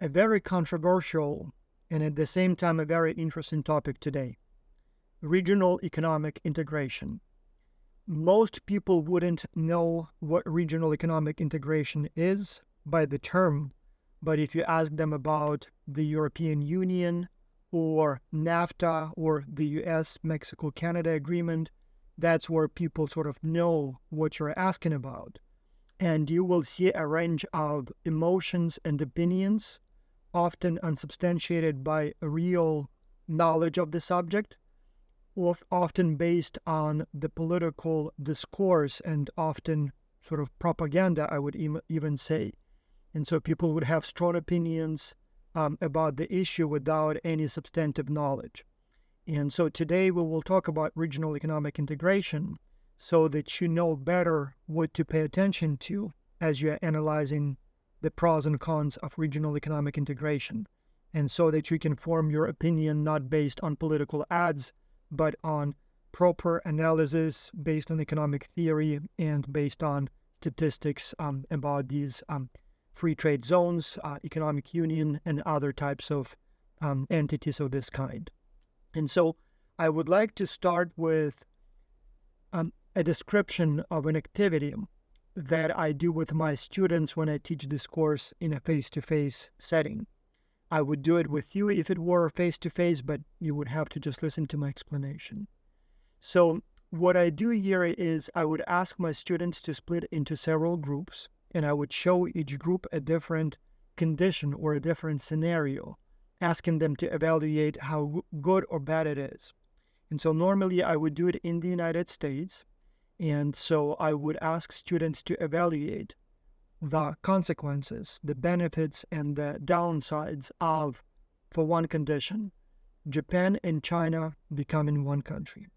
a very controversial and at the same time a very interesting topic today: regional economic integration. Most people wouldn't know what regional economic integration is by the term, but if you ask them about the European Union or NAFTA or the US-Mexico-Canada agreement, that's where people sort of know what you're asking about. And you will see a range of emotions and opinions, often unsubstantiated by real knowledge of the subject, often based on the political discourse and often sort of propaganda, I would even say. And so people would have strong opinions about the issue without any substantive knowledge. And so today we will talk about regional economic integration so that you know better what to pay attention to as you're analyzing the pros and cons of regional economic integration, and so that you can form your opinion not based on political ads, but on proper analysis based on economic theory and based on statistics about these free trade zones, economic union, and other types of entities of this kind. And so I would like to start with a description of an activity that I do with my students when I teach this course in a face-to-face setting. I would do it with you if it were face-to-face, but you would have to just listen to my explanation. So what I do here is I would ask my students to split into several groups, and I would show each group a different condition or a different scenario, asking them to evaluate how good or bad it is. And so normally I would do it in the United States. And so I would ask students to evaluate the consequences, the benefits, and the downsides of, for one condition, Japan and China becoming one country.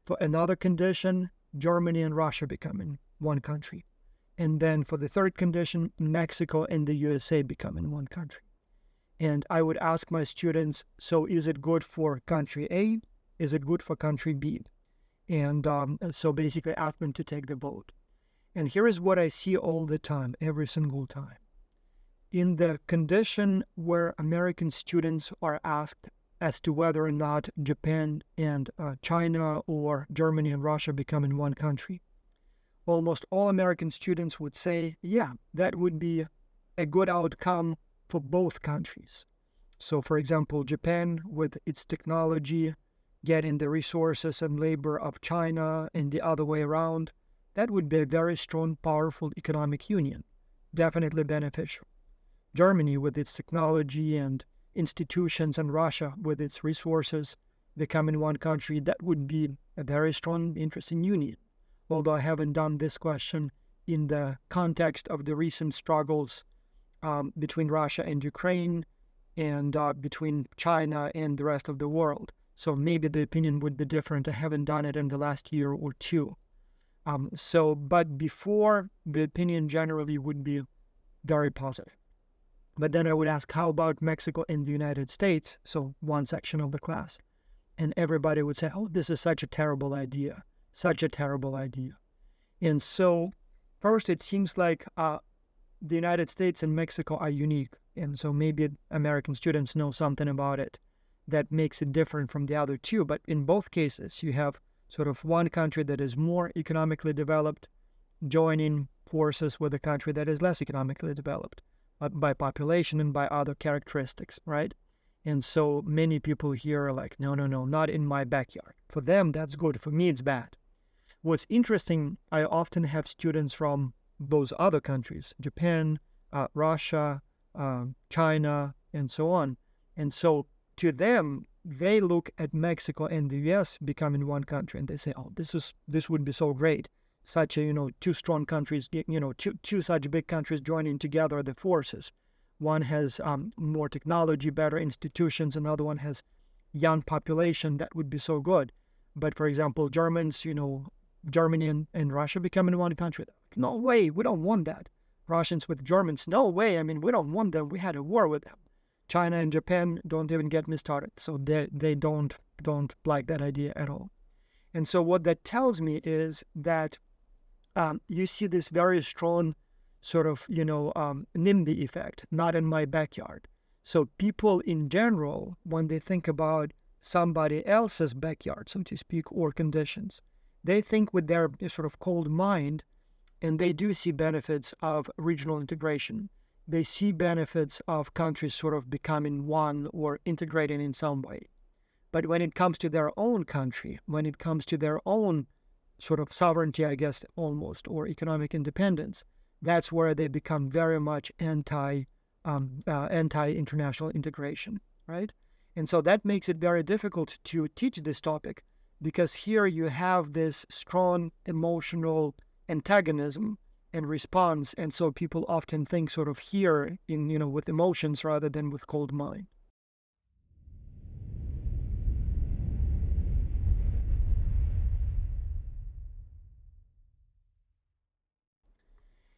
For another condition, Germany and Russia becoming one country. And then for the third condition, Mexico and the USA becoming one country. And I would ask my students, so is it good for country A? Is it good for country B? And so basically ask them to take the vote. And here is what I see all the time, every single time. In the condition where American students are asked as to whether or not Japan and China or Germany and Russia become in one country, almost all American students would say, yeah, that would be a good outcome for both countries. So for example, Japan with its technology, getting the resources and labor of China and the other way around, that would be a very strong, powerful economic union, definitely beneficial. Germany with its technology and institutions and Russia with its resources becoming one country, that would be a very strong, interesting union. Although I haven't done this question in the context of the recent struggles between Russia and Ukraine and between China and the rest of the world. So maybe the opinion would be different. I haven't done it in the last year or two. But before, the opinion generally would be very positive. But then I would ask, how about Mexico and the United States? So one section of the class. And everybody would say, oh, this is such a terrible idea. Such a terrible idea. And so first, it seems like the United States and Mexico are unique. And so maybe American students know something about it that makes it different from the other two. But in both cases, you have sort of one country that is more economically developed joining forces with a country that is less economically developed by population and by other characteristics, right? And so many people here are like, no, not in my backyard. For them, that's good. For me, it's bad. What's interesting, I often have students from those other countries, Japan, Russia, China, and so on. And so to them, they look at Mexico and the US becoming one country, and they say, oh, this would be so great. Such a, two strong countries, two such big countries joining together the forces. One has more technology, better institutions, another one has young population. That would be so good. But for example, Germans, Germany and Russia becoming one country. No way, we don't want that. Russians with Germans, no way. I mean, we don't want them. We had a war with them. China and Japan, don't even get me started. So they don't like that idea at all. And so what that tells me is that you see this very strong sort of, NIMBY effect, not in my backyard. So people in general, when they think about somebody else's backyard, so to speak, or conditions, they think with their sort of cold mind, and they do see benefits of regional integration. They see benefits of countries sort of becoming one or integrating in some way. But when it comes to their own country, when it comes to their own sort of sovereignty, I guess, almost, or economic independence, that's where they become very much anti-international integration, right? And so that makes it very difficult to teach this topic, because here you have this strong emotional antagonism and response, and so people often think sort of here in with emotions rather than with cold mind.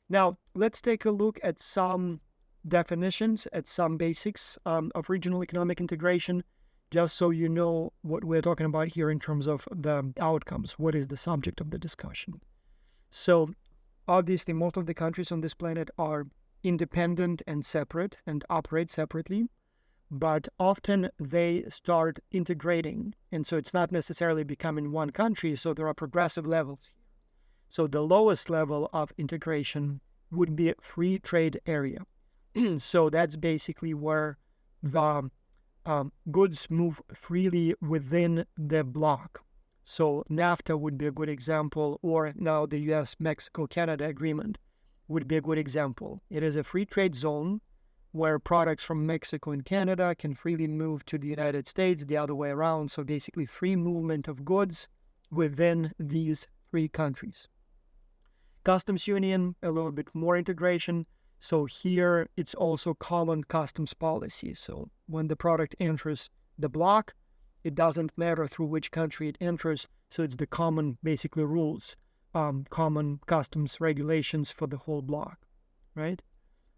Now, let's take a look at some definitions, at some basics of regional economic integration, just so you know what we're talking about here in terms of the outcomes. What is the subject of the discussion? So, obviously, most of the countries on this planet are independent and separate and operate separately, but often they start integrating. And so it's not necessarily becoming one country, so there are progressive levels. So the lowest level of integration would be a free trade area. So that's basically where the goods move freely within the bloc. So NAFTA would be a good example, or now the US, Mexico, Canada agreement would be a good example. It is a free trade zone where products from Mexico and Canada can freely move to the United States, the other way around. So basically free movement of goods within these three countries. Customs union, a little bit more integration. So here it's also common customs policy. So when the product enters the bloc, it doesn't matter through which country it enters. So it's the common, basically, rules, common customs regulations for the whole bloc, right?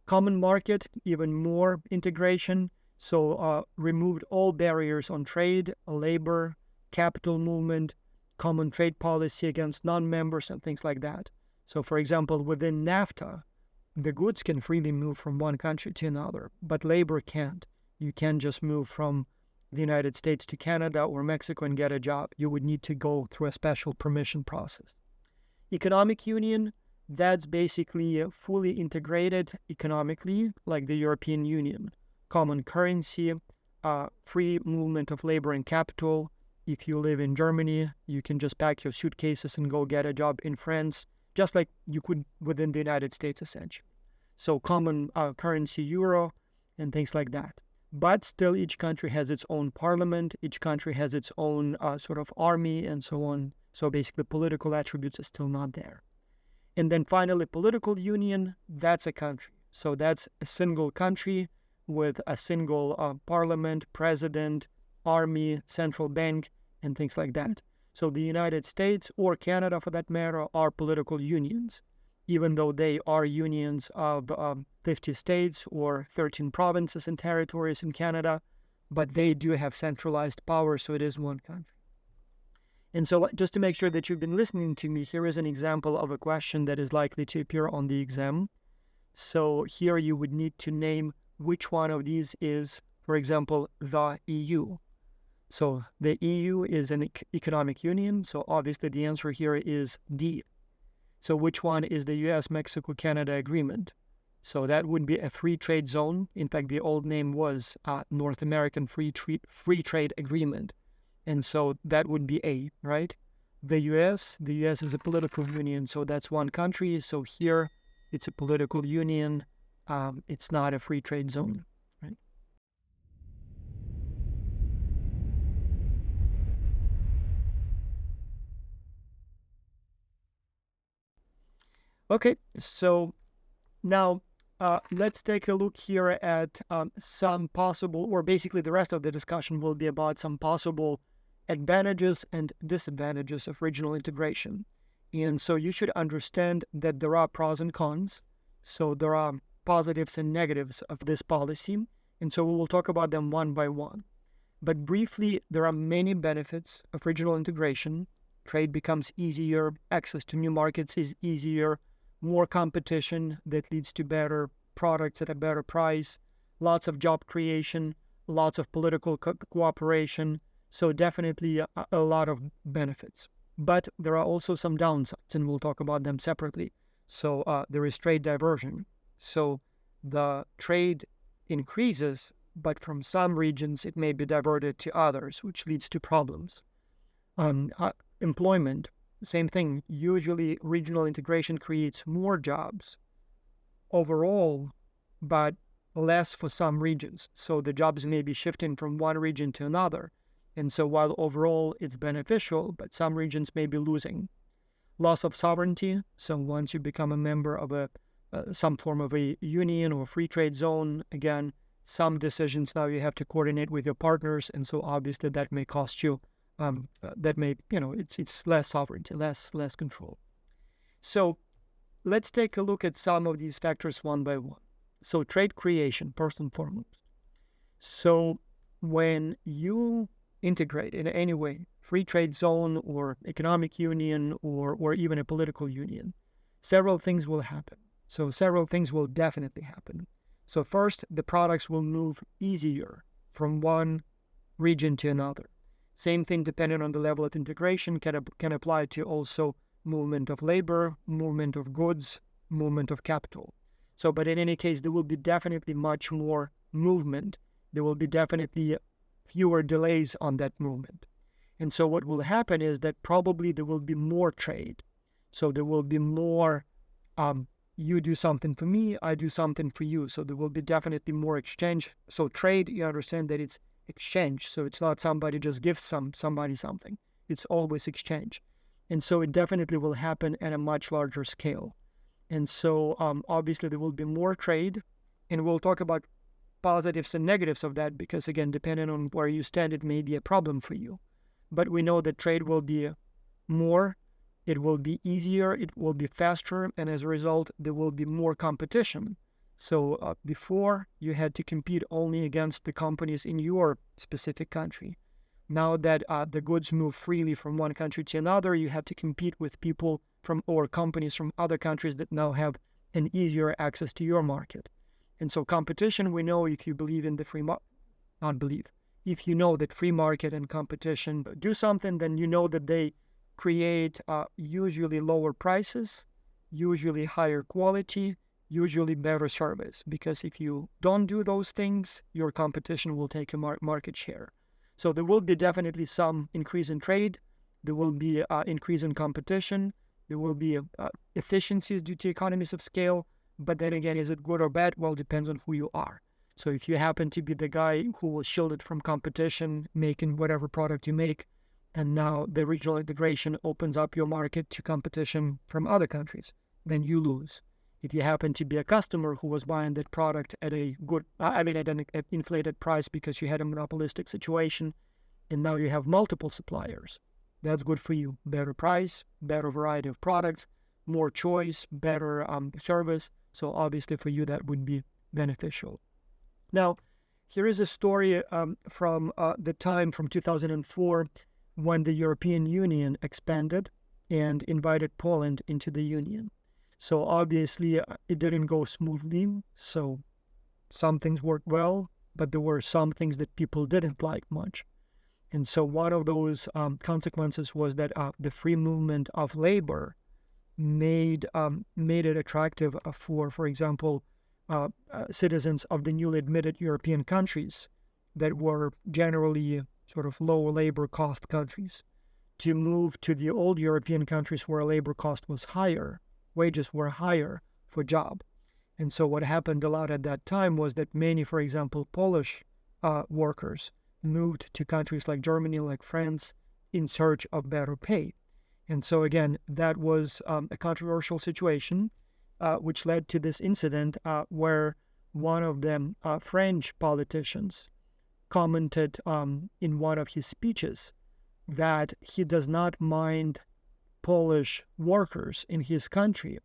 Common market, even more integration. So removed all barriers on trade, labor, capital movement, common trade policy against non-members and things like that. So, for example, within NAFTA, the goods can freely move from one country to another, but labor can't. You can't just move from the United States to Canada or Mexico and get a job. You would need to go through a special permission process. Economic union, that's basically fully integrated economically, like the European Union. Common currency, free movement of labor and capital. If you live in Germany, you can just pack your suitcases and go get a job in France, just like you could within the United States, essentially. So common currency, euro, and things like that. But still, each country has its own parliament, each country has its own sort of army, and so on. So basically, political attributes are still not there. And then finally, political union, that's a country. So that's a single country with a single parliament, president, army, central bank, and things like that. So the United States, or Canada for that matter, are political unions, even though they are unions of 50 states or 13 provinces and territories in Canada, but they do have centralized power, so it is one country. And so just to make sure that you've been listening to me, here is an example of a question that is likely to appear on the exam. So here you would need to name which one of these is, for example, the EU. So the EU is an economic union, so obviously the answer here is D. So which one is the US, Mexico, Canada agreement? So that would be a free trade zone. In fact, the old name was North American Free Trade Agreement. And so that would be A, right? The US is a political union, so that's one country. So here it's a political union. It's not a free trade zone, right? Okay, so now let's take a look here at some possible, or basically the rest of the discussion will be about some possible advantages and disadvantages of regional integration. And so you should understand that there are pros and cons. So there are positives and negatives of this policy. And so we will talk about them one by one. But briefly, there are many benefits of regional integration. Trade becomes easier, access to new markets is easier, more competition that leads to better products at a better price, lots of job creation, lots of political cooperation. So definitely a lot of benefits. But there are also some downsides, and we'll talk about them separately. So there is trade diversion. So the trade increases, but from some regions it may be diverted to others, which leads to problems. Employment, same thing. Usually regional integration creates more jobs overall, but less for some regions. So the jobs may be shifting from one region to another. And so while overall it's beneficial, but some regions may be losing. Loss of sovereignty. So once you become a member of some form of a union or free trade zone, again, some decisions now you have to coordinate with your partners. And so obviously that may cost you, it's less sovereignty, less control. So let's take a look at some of these factors one by one. So trade creation, first and foremost. So when you integrate in any way, free trade zone or economic union or even a political union, several things will happen. So several things will definitely happen. So first, the products will move easier from one region to another. Same thing depending on the level of integration can apply to also movement of labor, movement of goods, movement of capital. So, but in any case, there will be definitely much more movement. There will be definitely fewer delays on that movement. And so what will happen is that probably there will be more trade. So there will be more, you do something for me, I do something for you. So there will be definitely more exchange. So trade, you understand that it's exchange. So it's not somebody just gives somebody something. It's always exchange. And so it definitely will happen at a much larger scale. And so obviously there will be more trade, and we'll talk about positives and negatives of that because, again, depending on where you stand, it may be a problem for you. But we know that trade will be more, it will be easier, it will be faster, and as a result, there will be more competition. So before, you had to compete only against the companies in your specific country. Now that the goods move freely from one country to another, you have to compete with people or companies from other countries that now have an easier access to your market. And so competition, we know if you believe in the if you know that free market and competition do something, then you know that they create usually lower prices, usually higher quality, usually better service. Because if you don't do those things, your competition will take a market share. So there will be definitely some increase in trade. There will be increase in competition. There will be efficiencies due to economies of scale. But then again, is it good or bad? Well, it depends on who you are. So if you happen to be the guy who was shielded from competition, making whatever product you make, and now the regional integration opens up your market to competition from other countries, then you lose. If you happen to be a customer who was buying that product at at an inflated price because you had a monopolistic situation, and now you have multiple suppliers, that's good for you. Better price, better variety of products, more choice, better service. So obviously for you, that would be beneficial. Now, here is a story from the time from 2004 when the European Union expanded and invited Poland into the Union. So obviously it didn't go smoothly. So some things worked well, but there were some things that people didn't like much. And so one of those consequences was that the free movement of labor made it attractive for example, citizens of the newly admitted European countries that were generally sort of low labor cost countries to move to the old European countries where labor cost was higher, wages were higher for job. And so what happened a lot at that time was that many, for example, Polish workers moved to countries like Germany, like France, in search of better pay. And so again, that was a controversial situation, which led to this incident where one of them, French politicians, commented in one of his speeches that he does not mind Polish workers in his country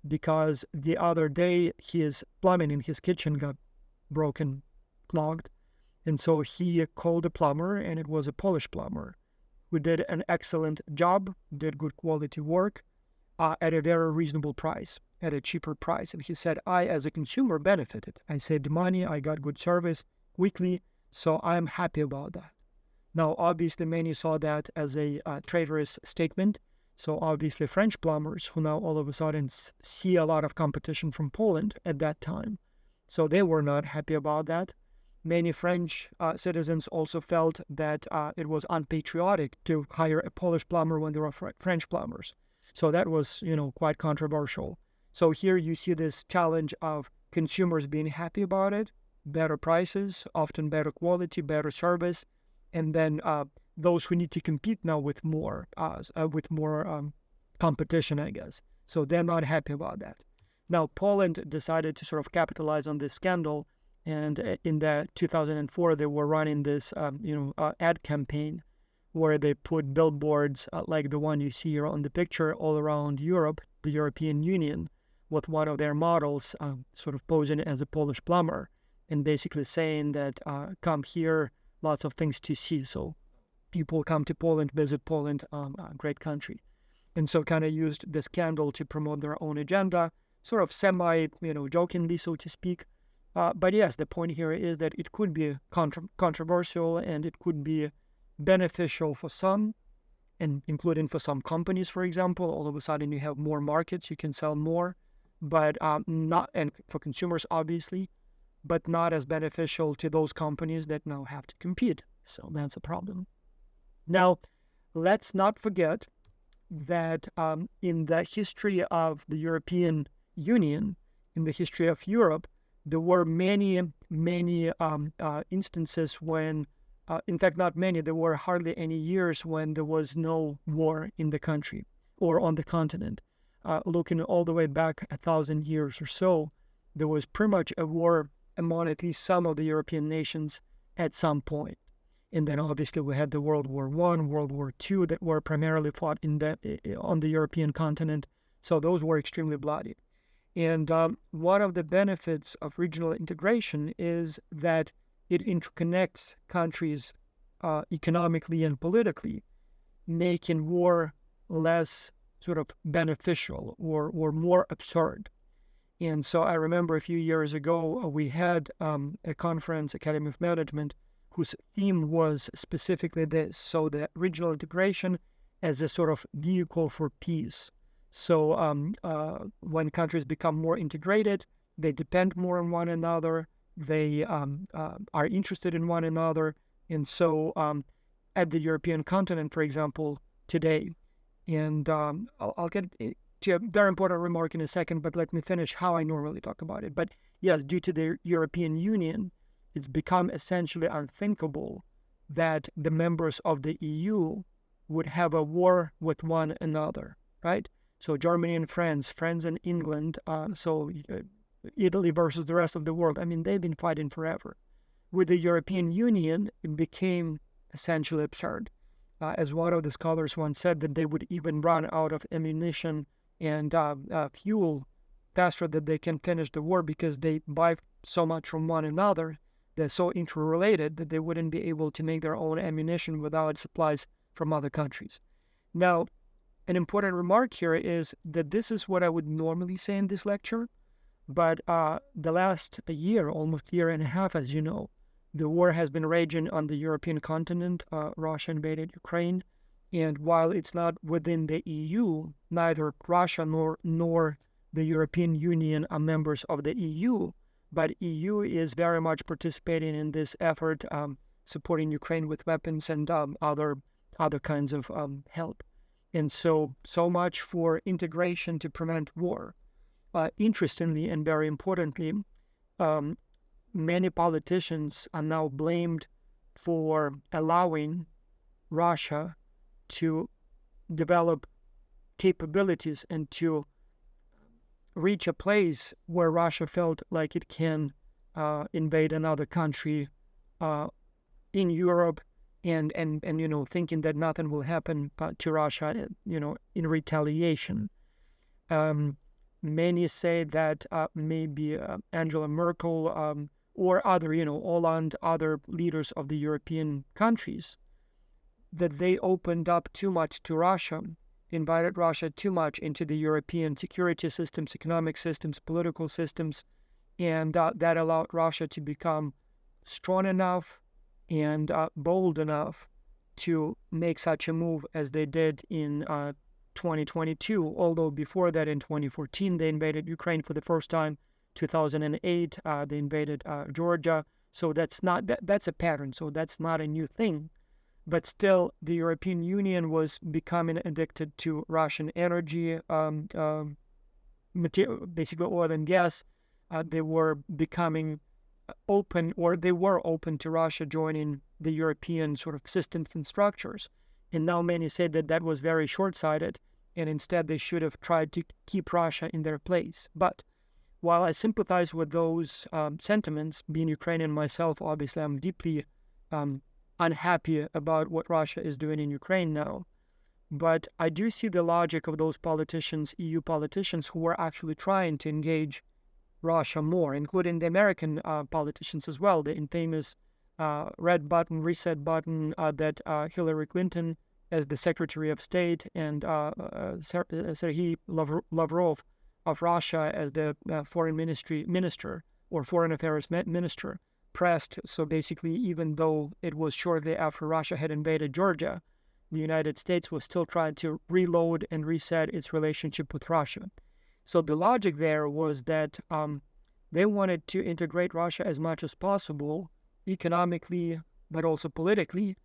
because the other day his plumbing in his kitchen got clogged. And so he called a plumber, and it was a Polish plumber who did an excellent job, did good quality work at a very reasonable price. at a cheaper price. And he said, I, as a consumer, benefited. I saved money, I got good service quickly, so I'm happy about that. Now, obviously, many saw that as a traitorous statement. So obviously, French plumbers, who now all of a sudden see a lot of competition from Poland at that time, so they were not happy about that. Many French citizens also felt that it was unpatriotic to hire a Polish plumber when there were French plumbers. So that was, quite controversial. So here you see this challenge of consumers being happy about it, better prices, often better quality, better service, and then those who need to compete now with more competition, I guess. So they're not happy about that. Now, Poland decided to sort of capitalize on this scandal, and in the 2004, they were running this, ad campaign where they put billboards like the one you see here on the picture all around Europe, the European Union, with one of their models sort of posing as a Polish plumber and basically saying that come here, lots of things to see. So people come to Poland, visit Poland, great country. And so kind of used the scandal to promote their own agenda, sort of jokingly, so to speak. But yes, the point here is that it could be controversial and it could be beneficial for some, and including for some companies, for example. All of a sudden you have more markets, you can sell more, but not, and for consumers, obviously, but not as beneficial to those companies that now have to compete. So that's a problem. Now, let's not forget that in the history of the European Union, in the history of Europe, there were many instances when, in fact, not many, there were hardly any years when there was no war in the country or on the continent. Looking all the way back 1,000 years or so, there was pretty much a war among at least some of the European nations at some point. And then obviously we had the World War I, World War II that were primarily fought on the European continent. So those were extremely bloody. And one of the benefits of regional integration is that it interconnects countries economically and politically, making war less sort of beneficial or more absurd. And so I remember a few years ago, we had a conference, Academy of Management, whose theme was specifically this, so the regional integration as a sort of vehicle for peace. So when countries become more integrated, they depend more on one another, they are interested in one another. And so at the European continent, for example, today, and I'll get to a very important remark in a second, but let me finish how I normally talk about it. But yes, due to the European Union, it's become essentially unthinkable that the members of the EU would have a war with one another, right? So Germany and France and England, Italy versus the rest of the world. I mean, they've been fighting forever. With the European Union, it became essentially absurd. As one of the scholars once said, that they would even run out of ammunition and fuel faster than they can finish the war because they buy so much from one another. They're so interrelated that they wouldn't be able to make their own ammunition without supplies from other countries. Now, an important remark here is that this is what I would normally say in this lecture, but the last year, almost year and a half, as you know, the war has been raging on the European continent. Russia invaded Ukraine, and while it's not within the EU, neither Russia nor the European Union are members of the EU, but EU is very much participating in this effort, supporting Ukraine with weapons and other kinds of help. And so much for integration to prevent war. Interestingly and very importantly, many politicians are now blamed for allowing Russia to develop capabilities and to reach a place where Russia felt like it can invade another country in Europe and thinking that nothing will happen to Russia, in retaliation. Many say that maybe Angela Merkel or other, Hollande, other leaders of the European countries, that they opened up too much to Russia invited Russia too much into the European security systems, economic systems, political systems, and that allowed Russia to become strong enough and bold enough to make such a move as they did in 2022. Although before that, in 2014, they invaded Ukraine for the first time. 2008, they invaded Georgia. So that's a pattern. So that's not a new thing. But still, the European Union was becoming addicted to Russian energy, basically oil and gas. They were becoming open, or they were open to Russia joining the European sort of systems and structures. And now many say that that was very short-sighted, and instead they should have tried to keep Russia in their place. But while I sympathize with those sentiments, being Ukrainian myself, obviously I'm deeply unhappy about what Russia is doing in Ukraine now. But I do see the logic of those politicians, EU politicians, who are actually trying to engage Russia more, including the American politicians as well. The infamous red button, reset button that Hillary Clinton, as the Secretary of State, and Sergei Lavrov of Russia as the foreign minister or foreign affairs minister pressed. So basically, even though it was shortly after Russia had invaded Georgia, the United States was still trying to reload and reset its relationship with Russia. So the logic there was that they wanted to integrate Russia as much as possible, economically, but also politically,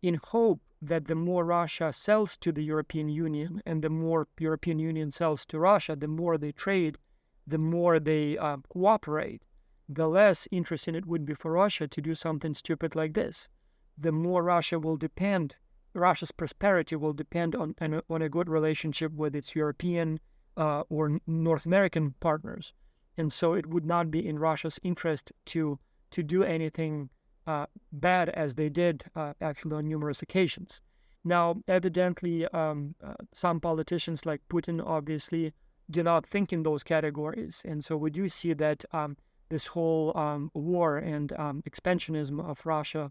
in hope that the more Russia sells to the European Union and the more European Union sells to Russia, the more they trade, the more they cooperate, the less interesting it would be for Russia to do something stupid like this. The more Russia's prosperity will depend on a good relationship with its European or North American partners. And so it would not be in Russia's interest to do anything bad, as they did actually on numerous occasions. Now, evidently, some politicians like Putin obviously do not think in those categories. And so we do see that this whole war and expansionism of Russia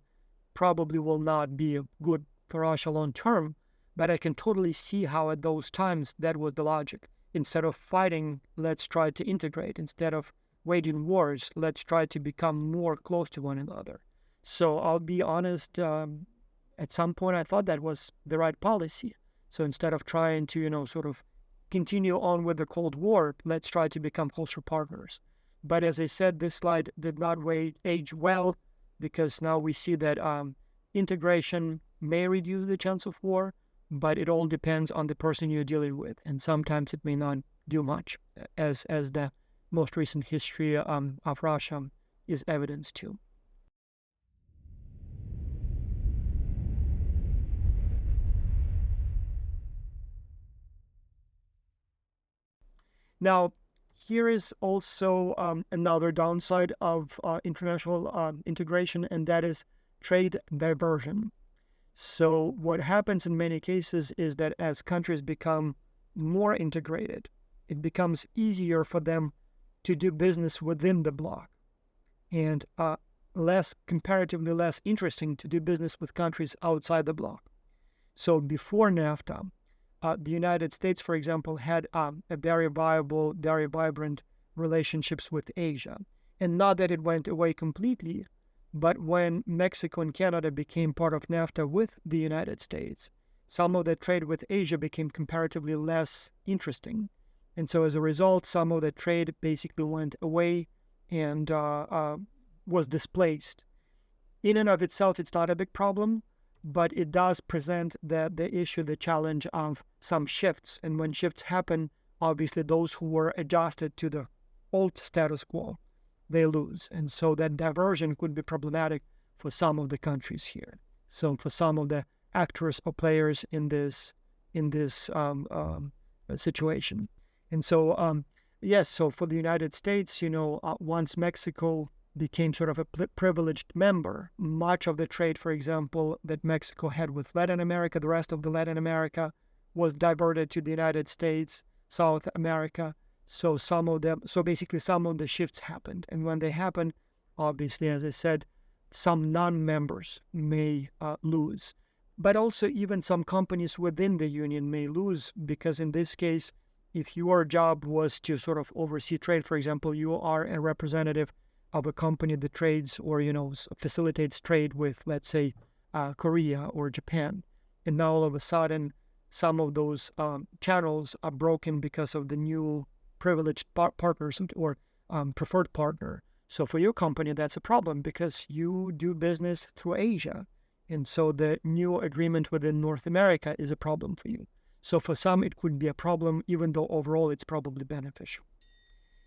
probably will not be good for Russia long term. But I can totally see how at those times that was the logic. Instead of fighting, let's try to integrate. Instead of waging wars, let's try to become more close to one another. So I'll be honest, at some point I thought that was the right policy. So instead of trying to, sort of continue on with the Cold War, let's try to become closer partners. But as I said, this slide did not age well, because now we see that integration may reduce the chance of war, but it all depends on the person you're dealing with. And sometimes it may not do much, as the most recent history of Russia is evidence to. Now, here is also another downside of international integration, and that is trade diversion. So what happens in many cases is that as countries become more integrated, it becomes easier for them to do business within the bloc, and comparatively less interesting to do business with countries outside the bloc. So before NAFTA, the United States, for example, had a very viable, very vibrant relationships with Asia. And not that it went away completely, but when Mexico and Canada became part of NAFTA with the United States, some of the trade with Asia became comparatively less interesting. And so as a result, some of the trade basically went away and was displaced. In and of itself, it's not a big problem, but it does present the challenge of some shifts. And when shifts happen, obviously those who were adjusted to the old status quo, they lose. And so that diversion could be problematic for some of the countries here. So for some of the actors or players in this situation. And so, yes, so for the United States, once Mexico became sort of a privileged member, much of the trade, for example, that Mexico had with Latin America, the rest of the Latin America, was diverted to the United States, South America. So basically some of the shifts happened. And when they happened, obviously, as I said, some non-members may lose. But also even some companies within the union may lose, because in this case, if your job was to sort of oversee trade, for example, you are a representative of a company that trades or, facilitates trade with, let's say, Korea or Japan. And now all of a sudden, some of those channels are broken because of the new privileged partners or preferred partner. So for your company, that's a problem because you do business through Asia. And so the new agreement within North America is a problem for you. So for some, it could be a problem, even though overall it's probably beneficial.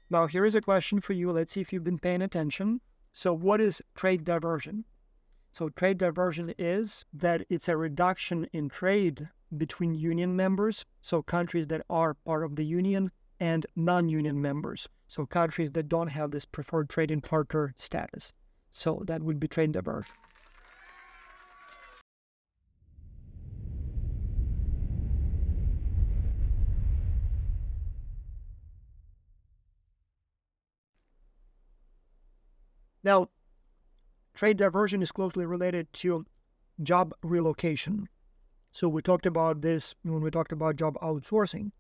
Now, here is a question for you. Let's see if you've been paying attention. So what is trade diversion? So trade diversion is that it's a reduction in trade between union members, so countries that are part of the union, and non-union members, so countries that don't have this preferred trading partner status. So that would be trade diversion. Now, trade diversion is closely related to job relocation. So we talked about this when we talked about job outsourcing.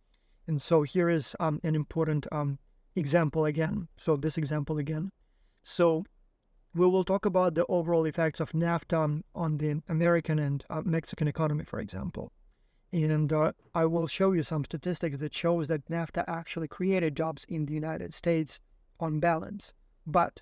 And so here is an important example again. So this example again. So we will talk about the overall effects of NAFTA on the American and Mexican economy, for example. And I will show you some statistics that shows that NAFTA actually created jobs in the United States on balance. But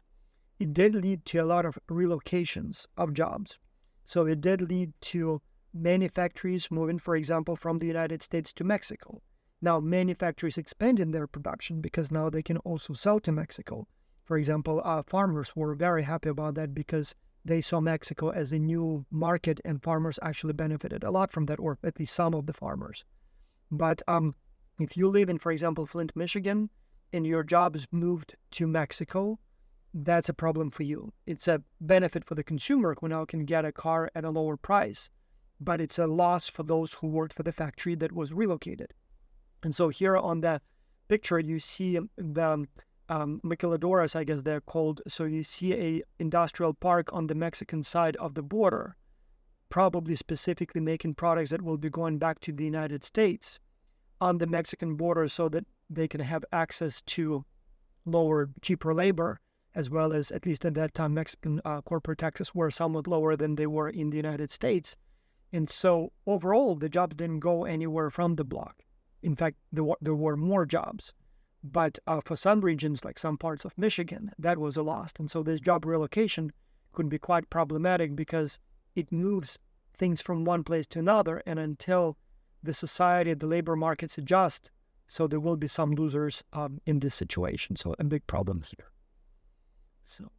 it did lead to a lot of relocations of jobs. So it did lead to many factories moving, for example, from the United States to Mexico. Now, many factories expanded their production because now they can also sell to Mexico. For example, farmers were very happy about that because they saw Mexico as a new market, and farmers actually benefited a lot from that, or at least some of the farmers. But if you live in, for example, Flint, Michigan, and your job is moved to Mexico, that's a problem for you. It's a benefit for the consumer who now can get a car at a lower price, but it's a loss for those who worked for the factory that was relocated. And so here on the picture, you see the maquiladoras, I guess they're called. So you see a industrial park on the Mexican side of the border, probably specifically making products that will be going back to the United States on the Mexican border so that they can have access to lower, cheaper labor, as well as, at least at that time, Mexican corporate taxes were somewhat lower than they were in the United States. And so overall, the jobs didn't go anywhere from the bloc. In fact, there were more jobs. But for some regions, like some parts of Michigan, that was a loss. And so this job relocation could be quite problematic because it moves things from one place to another. And until the society, the labor markets adjust, so there will be some losers in this situation. So a big problem here. So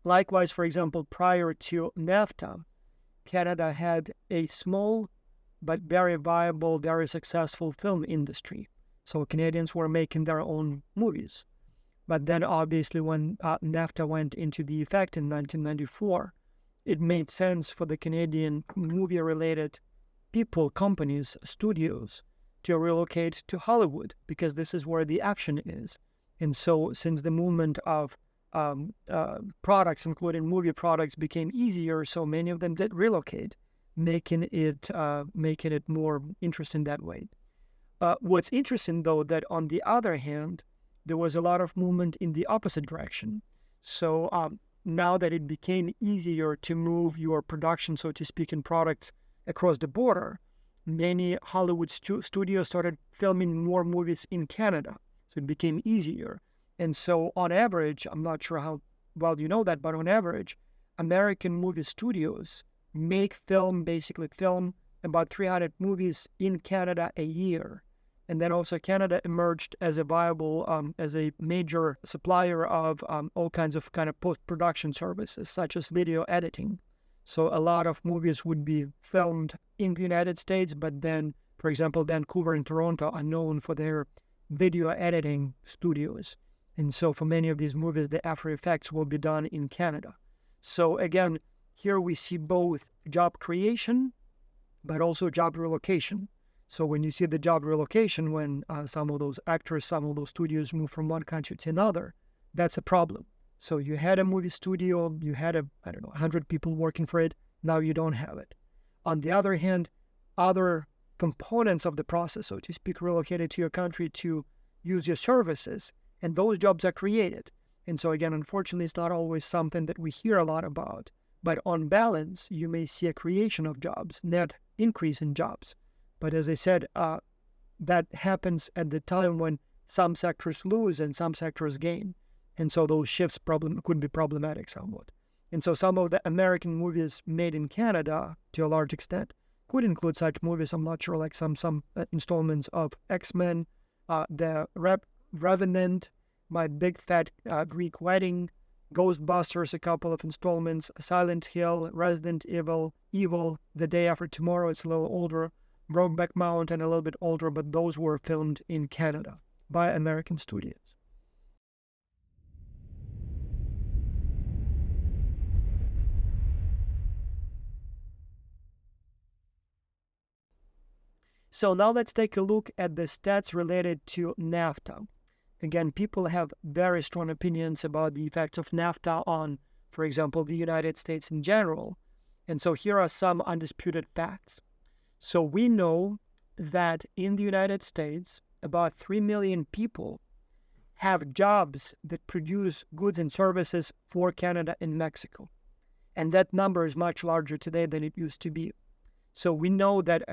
likewise, for example, prior to NAFTA, Canada had a small but very viable, very successful film industry. So Canadians were making their own movies. But then obviously when NAFTA went into the effect in 1994, it made sense for the Canadian movie-related people, companies, studios to relocate to Hollywood because this is where the action is. And so since the movement of products, including movie products, became easier, so many of them did relocate, making it more interesting that way. What's interesting, though, that on the other hand, there was a lot of movement in the opposite direction. So now that it became easier to move your production, so to speak, in products across the border, many Hollywood studios started filming more movies in Canada. So it became easier. And so on average, I'm not sure how well you know that, but on average, American movie studios basically film about 300 movies in Canada a year. And then also Canada emerged as a viable, as a major supplier of all kinds of kind of post-production services, such as video editing. So a lot of movies would be filmed in the United States, but then, for example, Vancouver and Toronto are known for their video editing studios. And so for many of these movies, the After Effects will be done in Canada. So again, here we see both job creation, but also job relocation. So when you see the job relocation, when some of those actors, some of those studios move from one country to another, that's a problem. So you had a movie studio, you had 100 people working for it, now you don't have it. On the other hand, other components of the process, so to speak, relocated to your country to use your services, and those jobs are created. And so again, unfortunately, it's not always something that we hear a lot about. But on balance, you may see a creation of jobs, net increase in jobs. But as I said, that happens at the time when some sectors lose and some sectors gain. And so those shifts could be problematic somewhat. And so some of the American movies made in Canada, to a large extent, could include such movies. I'm not sure, like some installments of X-Men, The Revenant, My Big Fat Greek Wedding, Ghostbusters, a couple of installments, Silent Hill, Resident Evil, The Day After Tomorrow, it's a little older, Brokeback Mountain, a little bit older, but those were filmed in Canada by American studios. So now let's take a look at the stats related to NAFTA. Again, people have very strong opinions about the effects of NAFTA on, for example, the United States in general. And so here are some undisputed facts. So we know that in the United States, about 3 million people have jobs that produce goods and services for Canada and Mexico. And that number is much larger today than it used to be. So we know that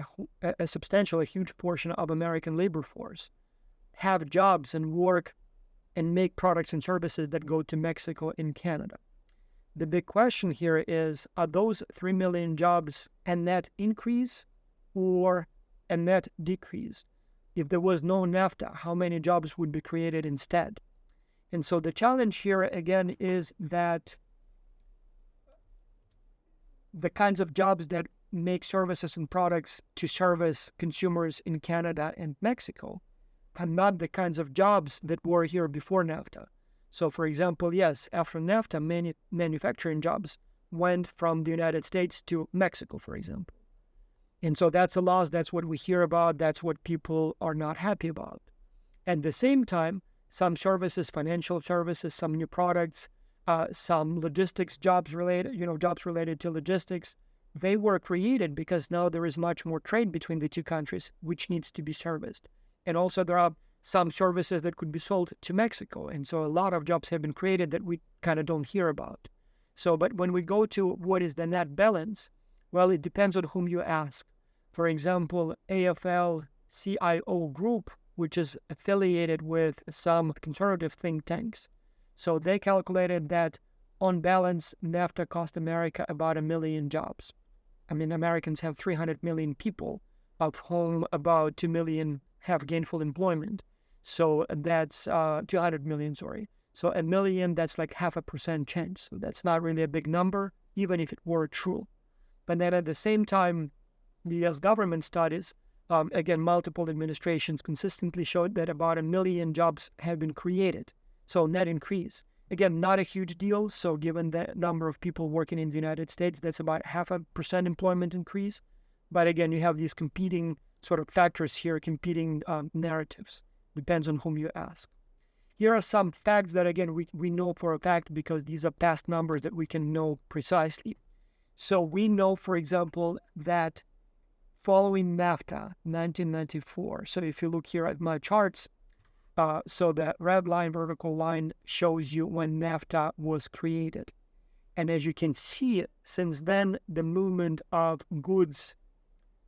a huge portion of American labor force have jobs and work and make products and services that go to Mexico and Canada. The big question here is, are those 3 million jobs a net increase or a net decrease? If there was no NAFTA, how many jobs would be created instead? And so the challenge here again is that the kinds of jobs that make services and products to service consumers in Canada and Mexico are not the kinds of jobs that were here before NAFTA. So for example, yes, after NAFTA, many manufacturing jobs went from the United States to Mexico, for example. And so that's a loss, that's what we hear about, that's what people are not happy about. At the same time, some services, financial services, some new products, some logistics jobs related to logistics, they were created because now there is much more trade between the two countries, which needs to be serviced. And also there are some services that could be sold to Mexico. And so a lot of jobs have been created that we kind of don't hear about. So, but when we go to what is the net balance, well, it depends on whom you ask. For example, AFL-CIO Group, which is affiliated with some conservative think tanks. So they calculated that on balance, NAFTA cost America about 1 million jobs. I mean, Americans have 300 million people, of whom about 2 million have gainful employment. So that's 200 million, sorry. So 1 million, that's like 0.5% change. So that's not really a big number, even if it were true. But then at the same time, the U.S. government studies, again, multiple administrations consistently showed that about 1 million jobs have been created. So net increase. Again, not a huge deal. So given the number of people working in the United States, that's about 0.5% employment increase. But again, you have these competing sort of factors here, competing narratives. Depends on whom you ask. Here are some facts that, again, we know for a fact because these are past numbers that we can know precisely. So we know, for example, that following NAFTA, 1994, so if you look here at my charts, so the red line, vertical line shows you when NAFTA was created. And as you can see, since then, the movement of goods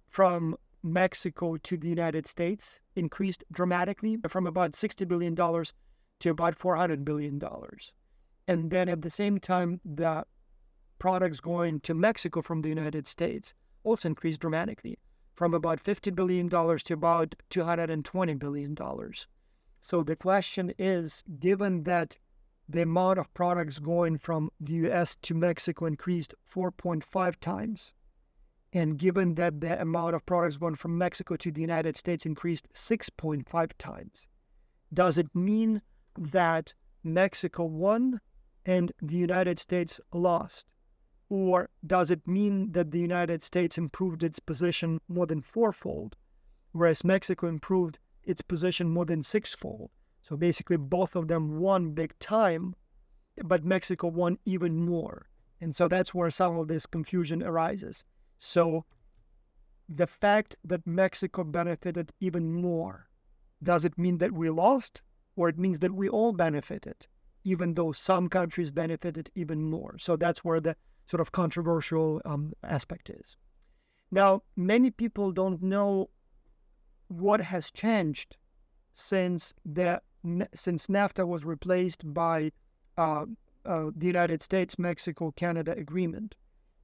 from Mexico to the United States increased dramatically from about $60 billion to about $400 billion. And then at the same time, the products going to Mexico from the United States also increased dramatically from about $50 billion to about $220 billion. So the question is, given that the amount of products going from the U.S. to Mexico increased 4.5 times, and given that the amount of products going from Mexico to the United States increased 6.5 times, does it mean that Mexico won and the United States lost? Or does it mean that the United States improved its position more than fourfold, whereas Mexico improved its position more than sixfold? So basically both of them won big time, but Mexico won even more. And so that's where some of this confusion arises. So the fact that Mexico benefited even more, does it mean that we lost, or it means that we all benefited, even though some countries benefited even more? So that's where the sort of controversial aspect is. Now, many people don't know what has changed since NAFTA was replaced by the United States, Mexico, Canada agreement.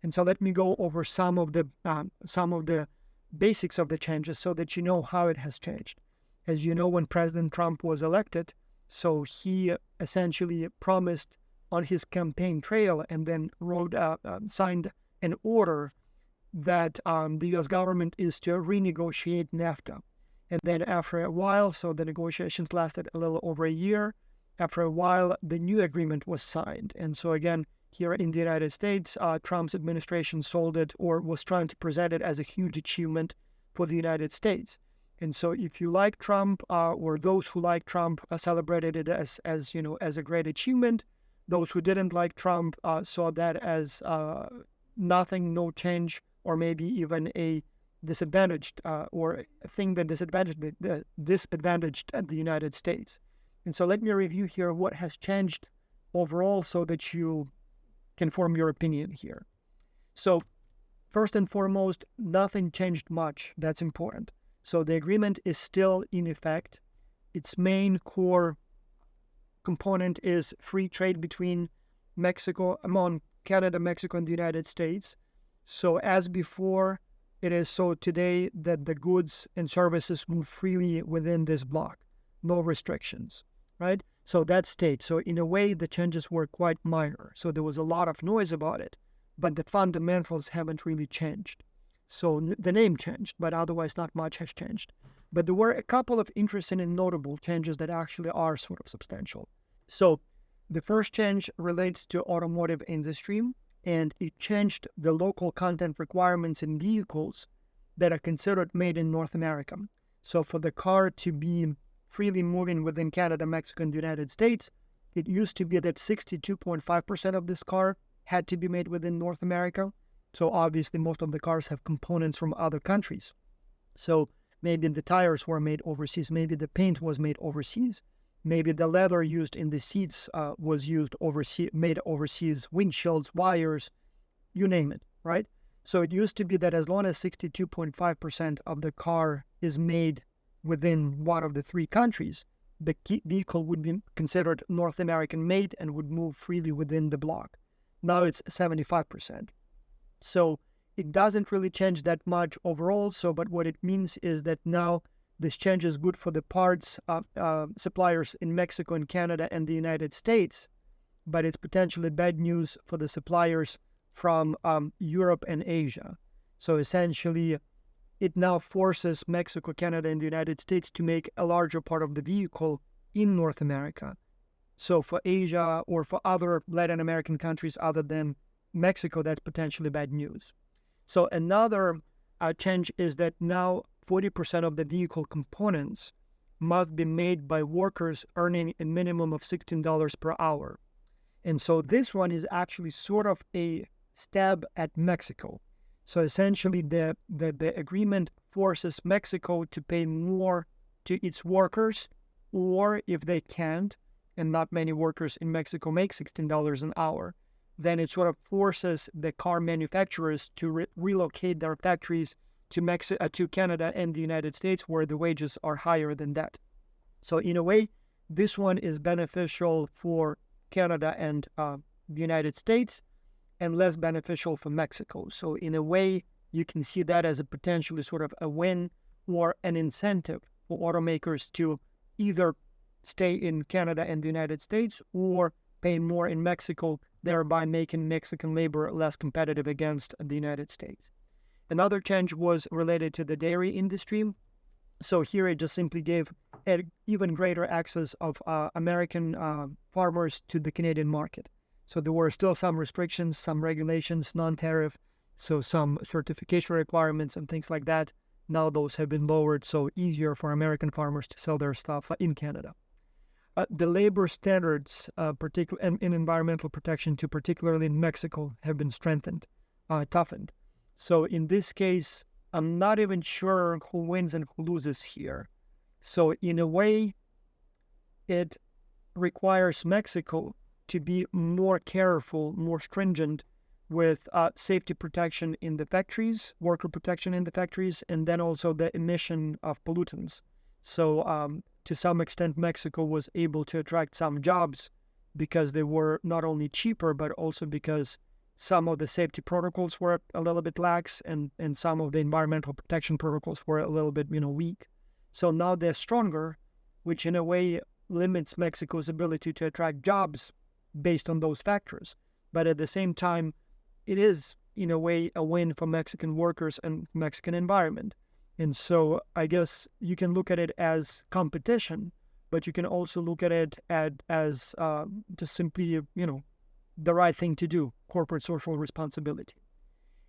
And so let me go over some of the basics of the changes so that you know how it has changed. As you know, when President Trump was elected, so he essentially promised on his campaign trail and then signed an order that the U.S. government is to renegotiate NAFTA. And then after a while, so the negotiations lasted a little over a year. After a while, the new agreement was signed. And so again, here in the United States, Trump's administration sold it, or was trying to present it as a huge achievement for the United States. And so if you like Trump, or those who like Trump celebrated it as a great achievement. Those who didn't like Trump saw that as nothing, no change, or maybe even a disadvantaged or a thing that disadvantaged the United States. And so let me review here what has changed overall so that you can form your opinion here. So first and foremost, nothing changed much. That's important. So the agreement is still in effect. Its main core component is free trade between among Canada, Mexico, and the United States. So as before, it is so today that the goods and services move freely within this bloc, no restrictions, right? So that stayed. So in a way, the changes were quite minor. So there was a lot of noise about it, but the fundamentals haven't really changed. So the name changed, but otherwise not much has changed. But there were a couple of interesting and notable changes that actually are sort of substantial. So the first change relates to automotive industry, and it changed the local content requirements in vehicles that are considered made in North America. So for the car to be freely moving within Canada, Mexico, and the United States, it used to be that 62.5% of this car had to be made within North America. So obviously most of the cars have components from other countries. So maybe the tires were made overseas, maybe the paint was made overseas, maybe the leather used in the seats was made overseas, windshields, wires, you name it, right? So it used to be that as long as 62.5% of the car is made within one of the three countries, the vehicle would be considered North American made and would move freely within the bloc. Now it's 75%. So it doesn't really change that much overall. But what it means is that now this change is good for the parts suppliers in Mexico and Canada and the United States, but it's potentially bad news for the suppliers from Europe and Asia. So essentially, it now forces Mexico, Canada, and the United States to make a larger part of the vehicle in North America. So for Asia or for other Latin American countries other than Mexico, that's potentially bad news. So another change is that now 40% of the vehicle components must be made by workers earning a minimum of $16 per hour. And so this one is actually sort of a stab at Mexico. So essentially the agreement forces Mexico to pay more to its workers, or if they can't, and not many workers in Mexico make $16 an hour, then it sort of forces the car manufacturers to relocate their factories to Canada and the United States, where the wages are higher than that. So in a way, this one is beneficial for Canada and the United States, and less beneficial for Mexico. So in a way, you can see that as a potentially sort of a win or an incentive for automakers to either stay in Canada and the United States or pay more in Mexico, thereby making Mexican labor less competitive against the United States. Another change was related to the dairy industry. So here it just simply gave an even greater access of American farmers to the Canadian market. So there were still some restrictions, some regulations, non-tariff, so some certification requirements and things like that. Now those have been lowered, so easier for American farmers to sell their stuff in Canada. The labor standards, particularly in environmental protection, particularly in Mexico, have been strengthened, toughened. So in this case, I'm not even sure who wins and who loses here. So in a way, it requires Mexico to be more careful, more stringent with safety protection in the factories, worker protection in the factories, and then also the emission of pollutants. So to some extent, Mexico was able to attract some jobs because they were not only cheaper, but also because some of the safety protocols were a little bit lax, and some of the environmental protection protocols were a little bit, weak. So now they're stronger, which in a way limits Mexico's ability to attract jobs based on those factors. But at the same time, it is, in a way, a win for Mexican workers and Mexican environment. And so I guess you can look at it as competition, but you can also look at it as just simply, the right thing to do, corporate social responsibility.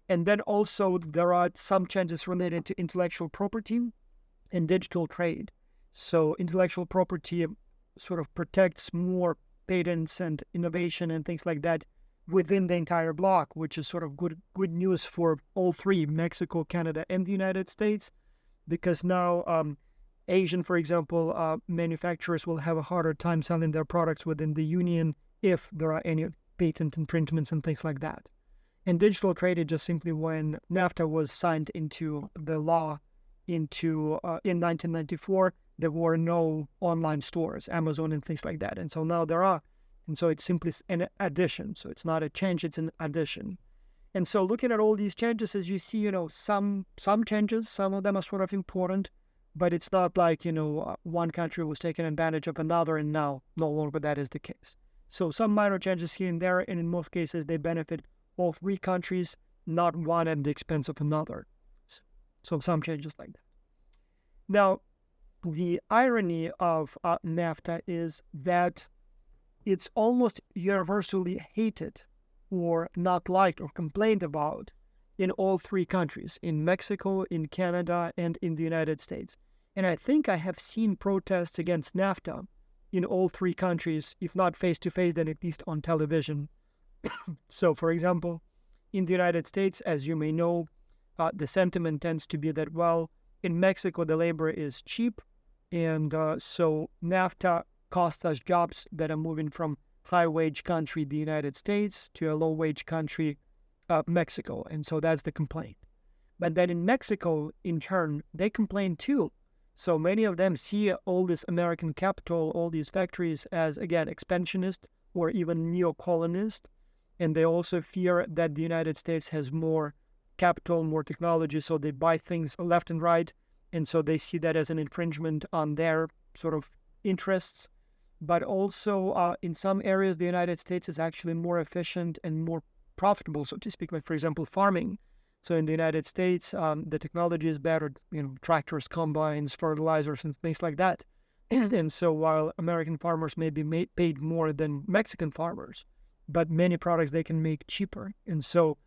And then also there are some changes related to intellectual property and digital trade. So intellectual property sort of protects more patents and innovation and things like that within the entire bloc, which is sort of good news for all three, Mexico, Canada, and the United States, because now Asian, for example, manufacturers will have a harder time selling their products within the union if there are any patent infringements and things like that. And digital trade is just simply when NAFTA was signed into the law in 1994, there were no online stores, Amazon and things like that. And so now there are. And so it's simply an addition. So it's not a change, it's an addition. And so looking at all these changes, as you see, some changes, some of them are sort of important, but it's not like, one country was taking advantage of another and now no longer that is the case. So some minor changes here and there, and in most cases, they benefit all three countries, not one at the expense of another. So some changes like that. Now, the irony of NAFTA is that it's almost universally hated or not liked or complained about in all three countries, in Mexico, in Canada, and in the United States. And I think I have seen protests against NAFTA in all three countries, if not face-to-face, then at least on television. So, for example, in the United States, as you may know, the sentiment tends to be that, well, in Mexico, the labor is cheap, and so NAFTA costs us jobs that are moving from high-wage country, the United States, to a low-wage country, Mexico. And so that's the complaint. But then in Mexico, in turn, they complain too. So many of them see all this American capital, all these factories as, again, expansionist or even neo-colonist. And they also fear that the United States has more capital, more technology, so they buy things left and right. And so they see that as an infringement on their sort of interests. But also in some areas, the United States is actually more efficient and more profitable, so to speak, like, for example, farming. So in the United States, the technology is better, tractors, combines, fertilizers, and things like that. And so while American farmers may be paid more than Mexican farmers, but many products they can make cheaper. And so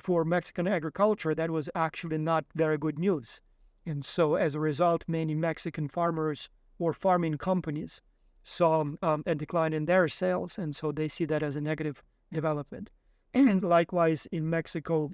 for Mexican agriculture, that was actually not very good news. And so as a result, many Mexican farmers or farming companies saw a decline in their sales, and so they see that as a negative development. And likewise, in Mexico,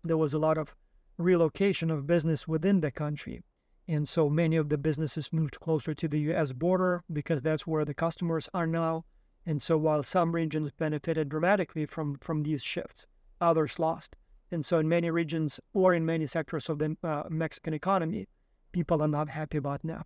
there was a lot of relocation of business within the country. And so many of the businesses moved closer to the U.S. border because that's where the customers are now. And so while some regions benefited dramatically from these shifts, others lost. And so in many regions or in many sectors of the Mexican economy, people are not happy about NAFTA.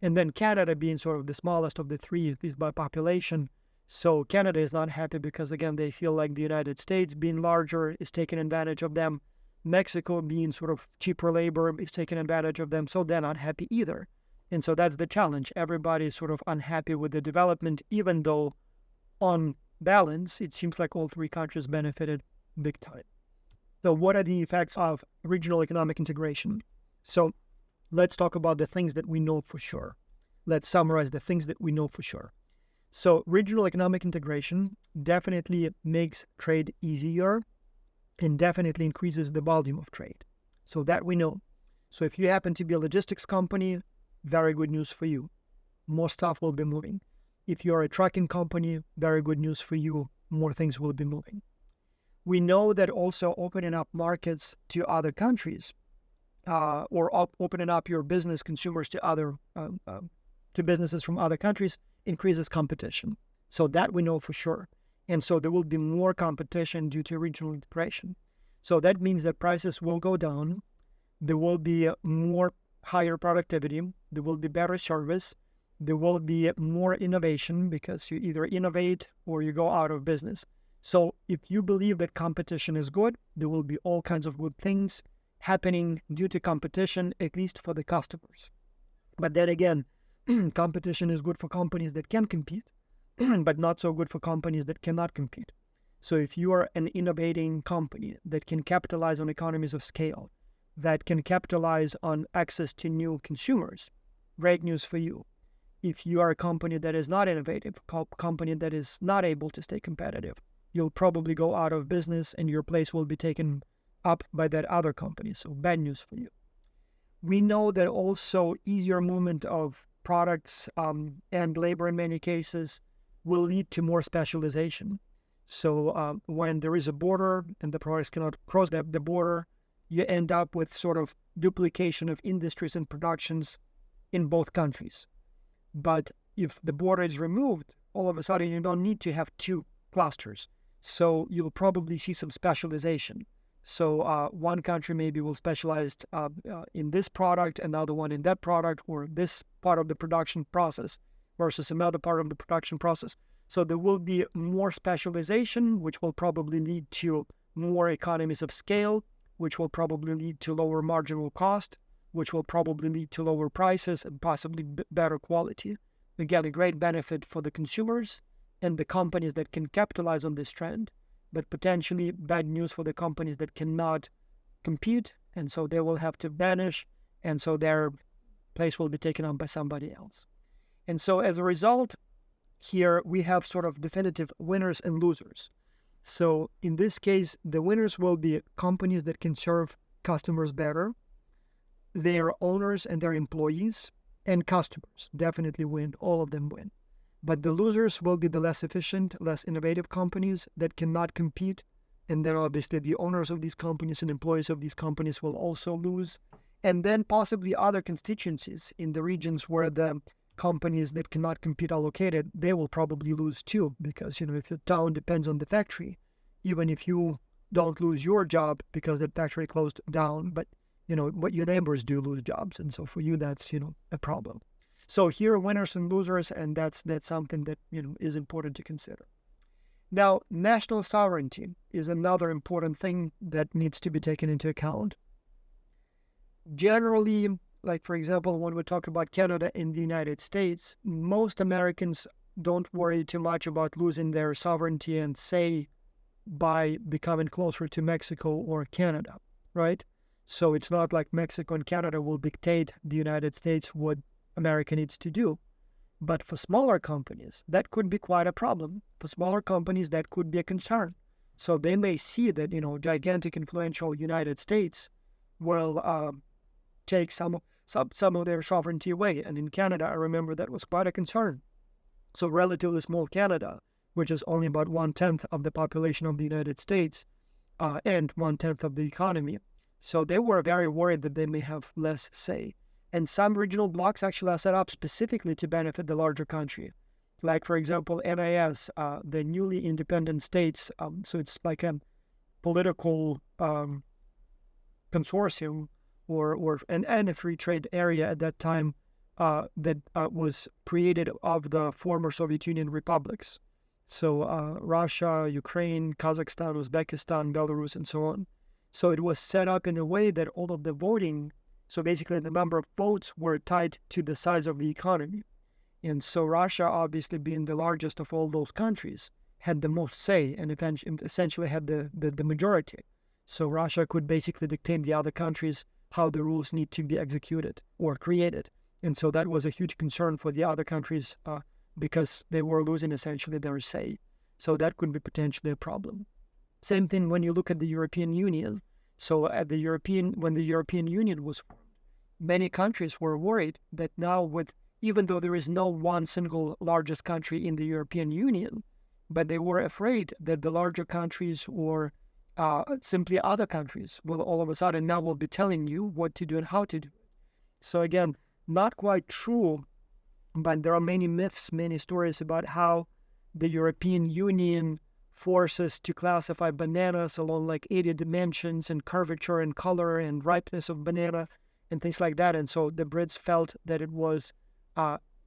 And then Canada being sort of the smallest of the three, at least by population. So Canada is not happy because, again, they feel like the United States, being larger, is taking advantage of them. Mexico, being sort of cheaper labor, is taking advantage of them. So they're not happy either. And so that's the challenge. Everybody is sort of unhappy with the development, even though on balance, it seems like all three countries benefited big time. So what are the effects of regional economic integration? So let's talk about the things that we know for sure. Let's summarize the things that we know for sure. So regional economic integration definitely makes trade easier and definitely increases the volume of trade. So that we know. So if you happen to be a logistics company, very good news for you. More stuff will be moving. If you're a trucking company, very good news for you. More things will be moving. We know that also opening up markets to other countries opening up your business consumers to other to businesses from other countries increases competition. So that we know for sure. And so there will be more competition due to regional integration. So that means that prices will go down. There will be more higher productivity. There will be better service. There will be more innovation because you either innovate or you go out of business. So if you believe that competition is good, there will be all kinds of good things happening due to competition, at least for the customers. But then again, competition is good for companies that can compete, but not so good for companies that cannot compete. So if you are an innovating company that can capitalize on economies of scale, that can capitalize on access to new consumers, great news for you. If you are a company that is not innovative, company that is not able to stay competitive, you'll probably go out of business and your place will be taken up by that other company. So bad news for you. We know that also easier movement of products and labor in many cases will lead to more specialization. So when there is a border and the products cannot cross the border, you end up with sort of duplication of industries and productions in both countries. But if the border is removed, all of a sudden you don't need to have two clusters. So you'll probably see some specialization. So one country maybe will specialize in this product, another one in that product, or this part of the production process versus another part of the production process. So there will be more specialization, which will probably lead to more economies of scale, which will probably lead to lower marginal cost, which will probably lead to lower prices and possibly better quality. Again, a great benefit for the consumers and the companies that can capitalize on this trend, but potentially bad news for the companies that cannot compete, and so they will have to vanish, and so their place will be taken up by somebody else. And so as a result, here we have sort of definitive winners and losers. So in this case, the winners will be companies that can serve customers better, their owners and their employees, and customers definitely win, all of them win. But the losers will be the less efficient, less innovative companies that cannot compete. And then obviously the owners of these companies and employees of these companies will also lose. And then possibly other constituencies in the regions where the companies that cannot compete are located, they will probably lose too. Because, if your town depends on the factory, even if you don't lose your job because the factory closed down, but, what your neighbors do lose jobs. And so for you, that's, a problem. So here are winners and losers, and that's something that is important to consider. Now, national sovereignty is another important thing that needs to be taken into account. Generally, like for example, when we talk about Canada and the United States, most Americans don't worry too much about losing their sovereignty and say by becoming closer to Mexico or Canada, right? So it's not like Mexico and Canada will dictate the United States what America needs to do. But for smaller companies, that could be quite a problem. For smaller companies, that could be a concern. So they may see that, gigantic influential United States will take some of their sovereignty away. And in Canada, I remember that was quite a concern. So relatively small Canada, which is only about 1/10 of the population of the United States and 1/10 of the economy. So they were very worried that they may have less say. And some regional blocs actually are set up specifically to benefit the larger country. Like, for example, NIS, the newly independent states. So it's like a political consortium or a free trade area at that time that was created of the former Soviet Union republics. So Russia, Ukraine, Kazakhstan, Uzbekistan, Belarus, and so on. So it was set up in a way that all of the voting, so basically the number of votes were tied to the size of the economy. And so Russia, obviously being the largest of all those countries, had the most say and essentially had the majority. So Russia could basically dictate the other countries how the rules need to be executed or created. And so that was a huge concern for the other countries because they were losing essentially their say. So that could be potentially a problem. Same thing when you look at the European Union. So when the European Union was formed, many countries were worried that now even though there is no one single largest country in the European Union, but they were afraid that the larger countries or simply other countries will all of a sudden now will be telling you what to do and how to do it. So again, not quite true, but there are many myths, many stories about how the European Union forces to classify bananas along like 80 dimensions and curvature and color and ripeness of banana and things like that. And so the Brits felt that it was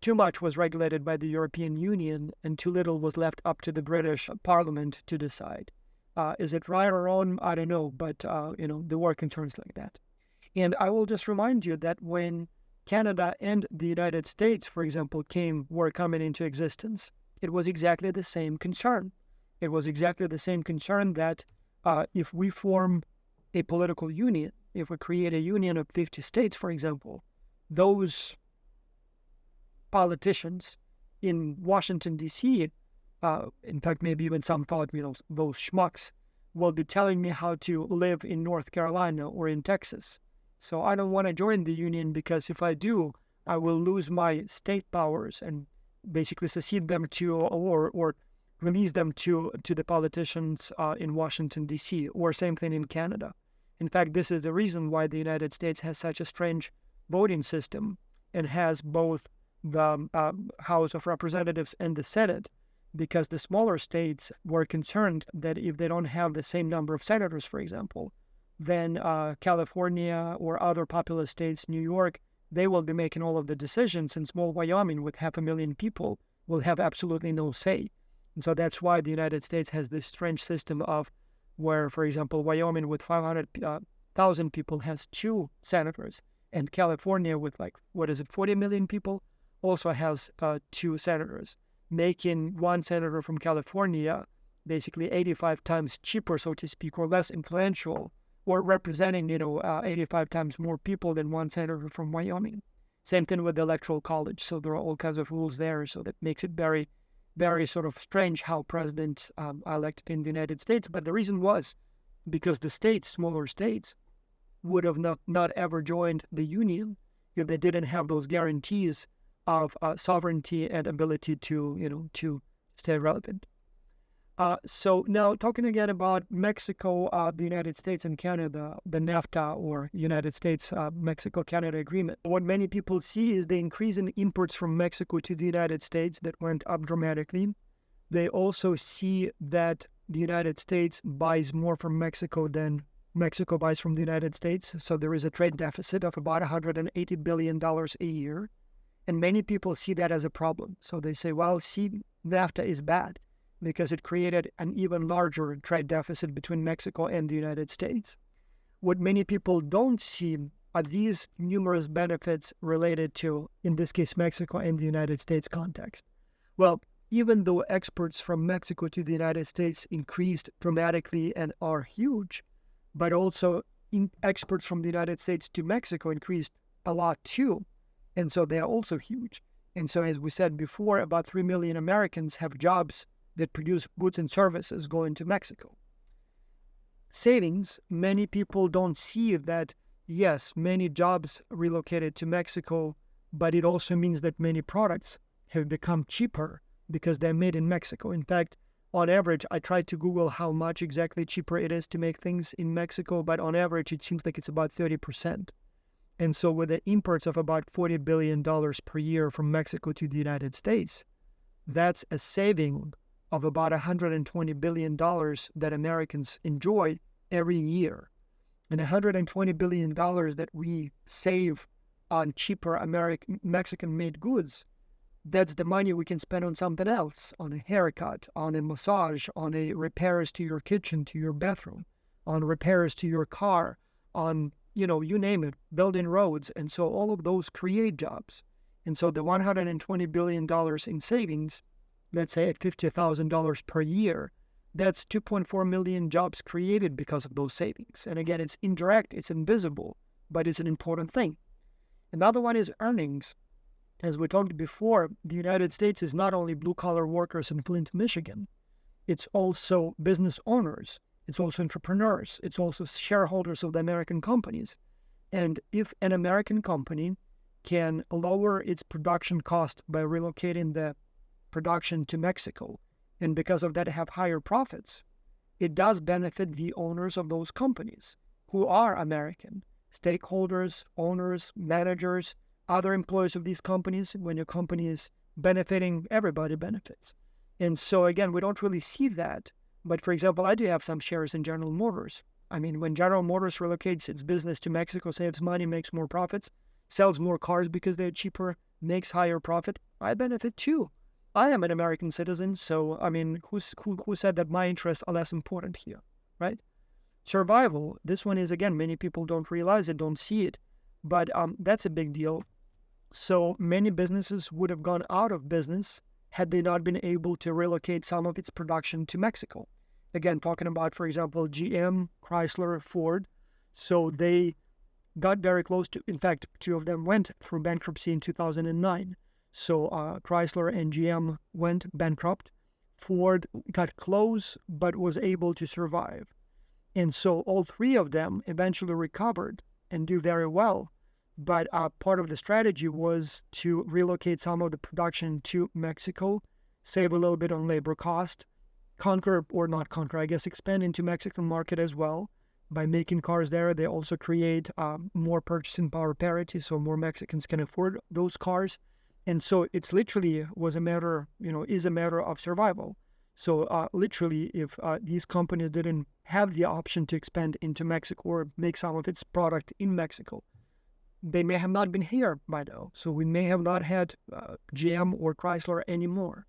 too much was regulated by the European Union and too little was left up to the British Parliament to decide. Is it right or wrong? I don't know, but the work in terms like that. And I will just remind you that when Canada and the United States, for example, were coming into existence, it was exactly the same concern. It was exactly the same concern that if we form a political union, if we create a union of 50 states, for example, those politicians in Washington, D.C., in fact, maybe even some thought, those schmucks will be telling me how to live in North Carolina or in Texas. So I don't want to join the union because if I do, I will lose my state powers and basically secede them to or release them to the politicians in Washington, D.C., or same thing in Canada. In fact, this is the reason why the United States has such a strange voting system and has both the House of Representatives and the Senate, because the smaller states were concerned that if they don't have the same number of senators, for example, then California or other populous states, New York, they will be making all of the decisions, and small Wyoming with 500,000 people will have absolutely no say. And so that's why the United States has this strange system of where, for example, Wyoming with 500,000 people has 2 senators, and California with 40 million people also has 2 senators, making one senator from California basically 85 times cheaper, so to speak, or less influential, or representing, 85 times more people than one senator from Wyoming. Same thing with the Electoral College. So there are all kinds of rules there. So that makes it very, very sort of strange how presidents are elected in the United States. But the reason was because the states, smaller states, would have not ever joined the Union if they didn't have those guarantees of sovereignty and ability to stay relevant. So now talking again about Mexico, the United States and Canada, the NAFTA or United States Mexico-Canada agreement. What many people see is the increase in imports from Mexico to the United States that went up dramatically. They also see that the United States buys more from Mexico than Mexico buys from the United States. So there is a trade deficit of about $180 billion a year. And many people see that as a problem. So they say, well, see, NAFTA is bad, because it created an even larger trade deficit between Mexico and the United States. What many people don't see are these numerous benefits related to, in this case, Mexico and the United States context. Well, even though exports from Mexico to the United States increased dramatically and are huge, but also exports from the United States to Mexico increased a lot too. And so they are also huge. And so, as we said before, about 3 million Americans have jobs that produce goods and services going to Mexico. Savings, many people don't see that, yes, many jobs relocated to Mexico, but it also means that many products have become cheaper because they're made in Mexico. In fact, on average, I tried to Google how much exactly cheaper it is to make things in Mexico, but on average, it seems like it's about 30%. And so with the imports of about $40 billion per year from Mexico to the United States, that's a saving of about $120 billion that Americans enjoy every year. And $120 billion that we save on cheaper Mexican-made goods, that's the money we can spend on something else, on a haircut, on a massage, on a repairs to your kitchen, to your bathroom, on repairs to your car, on, you name it, building roads. And so all of those create jobs. And so the $120 billion in savings, let's say at $50,000 per year, that's 2.4 million jobs created because of those savings. And again, it's indirect, it's invisible, but it's an important thing. Another one is earnings. As we talked before, the United States is not only blue-collar workers in Flint, Michigan. It's also business owners. It's also entrepreneurs. It's also shareholders of the American companies. And if an American company can lower its production cost by relocating the production to Mexico, and because of that have higher profits, it does benefit the owners of those companies who are American, stakeholders, owners, managers, other employees of these companies. When your company is benefiting, everybody benefits. And so again, we don't really see that. But for example, I do have some shares in General Motors. I mean, when General Motors relocates its business to Mexico, saves money, makes more profits, sells more cars because they're cheaper, makes higher profit, I benefit too. I am an American citizen, so I mean, who said that my interests are less important here, right? Survival, this one is, again, many people don't realize it, don't see it, but that's a big deal. So many businesses would have gone out of business had they not been able to relocate some of its production to Mexico. Again, talking about, for example, GM, Chrysler, Ford. So they got very close to, in fact, two of them went through bankruptcy in 2009. So Chrysler and GM went bankrupt. Ford got close, but was able to survive. And so all three of them eventually recovered and do very well. But part of the strategy was to relocate some of the production to Mexico, save a little bit on labor cost, expand into Mexican market as well. By making cars there, they also create more purchasing power parity, so more Mexicans can afford those cars. And so it's literally is a matter of survival. So literally, if these companies didn't have the option to expand into Mexico or make some of its product in Mexico, they may have not been here by now. So we may have not had GM or Chrysler anymore.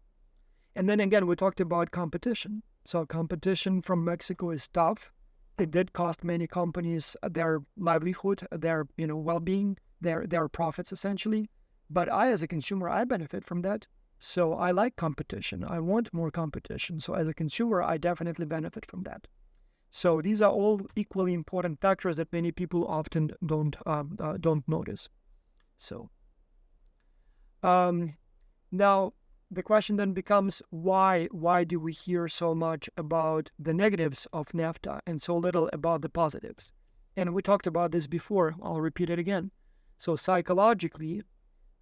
And then again, we talked about competition. So competition from Mexico is tough. It did cost many companies their livelihood, their well-being, their profits essentially. But I, as a consumer, I benefit from that. So I like competition. I want more competition. So as a consumer, I definitely benefit from that. So these are all equally important factors that many people often don't notice. So now the question then becomes, why do we hear so much about the negatives of NAFTA and so little about the positives? And we talked about this before. I'll repeat it again. So psychologically,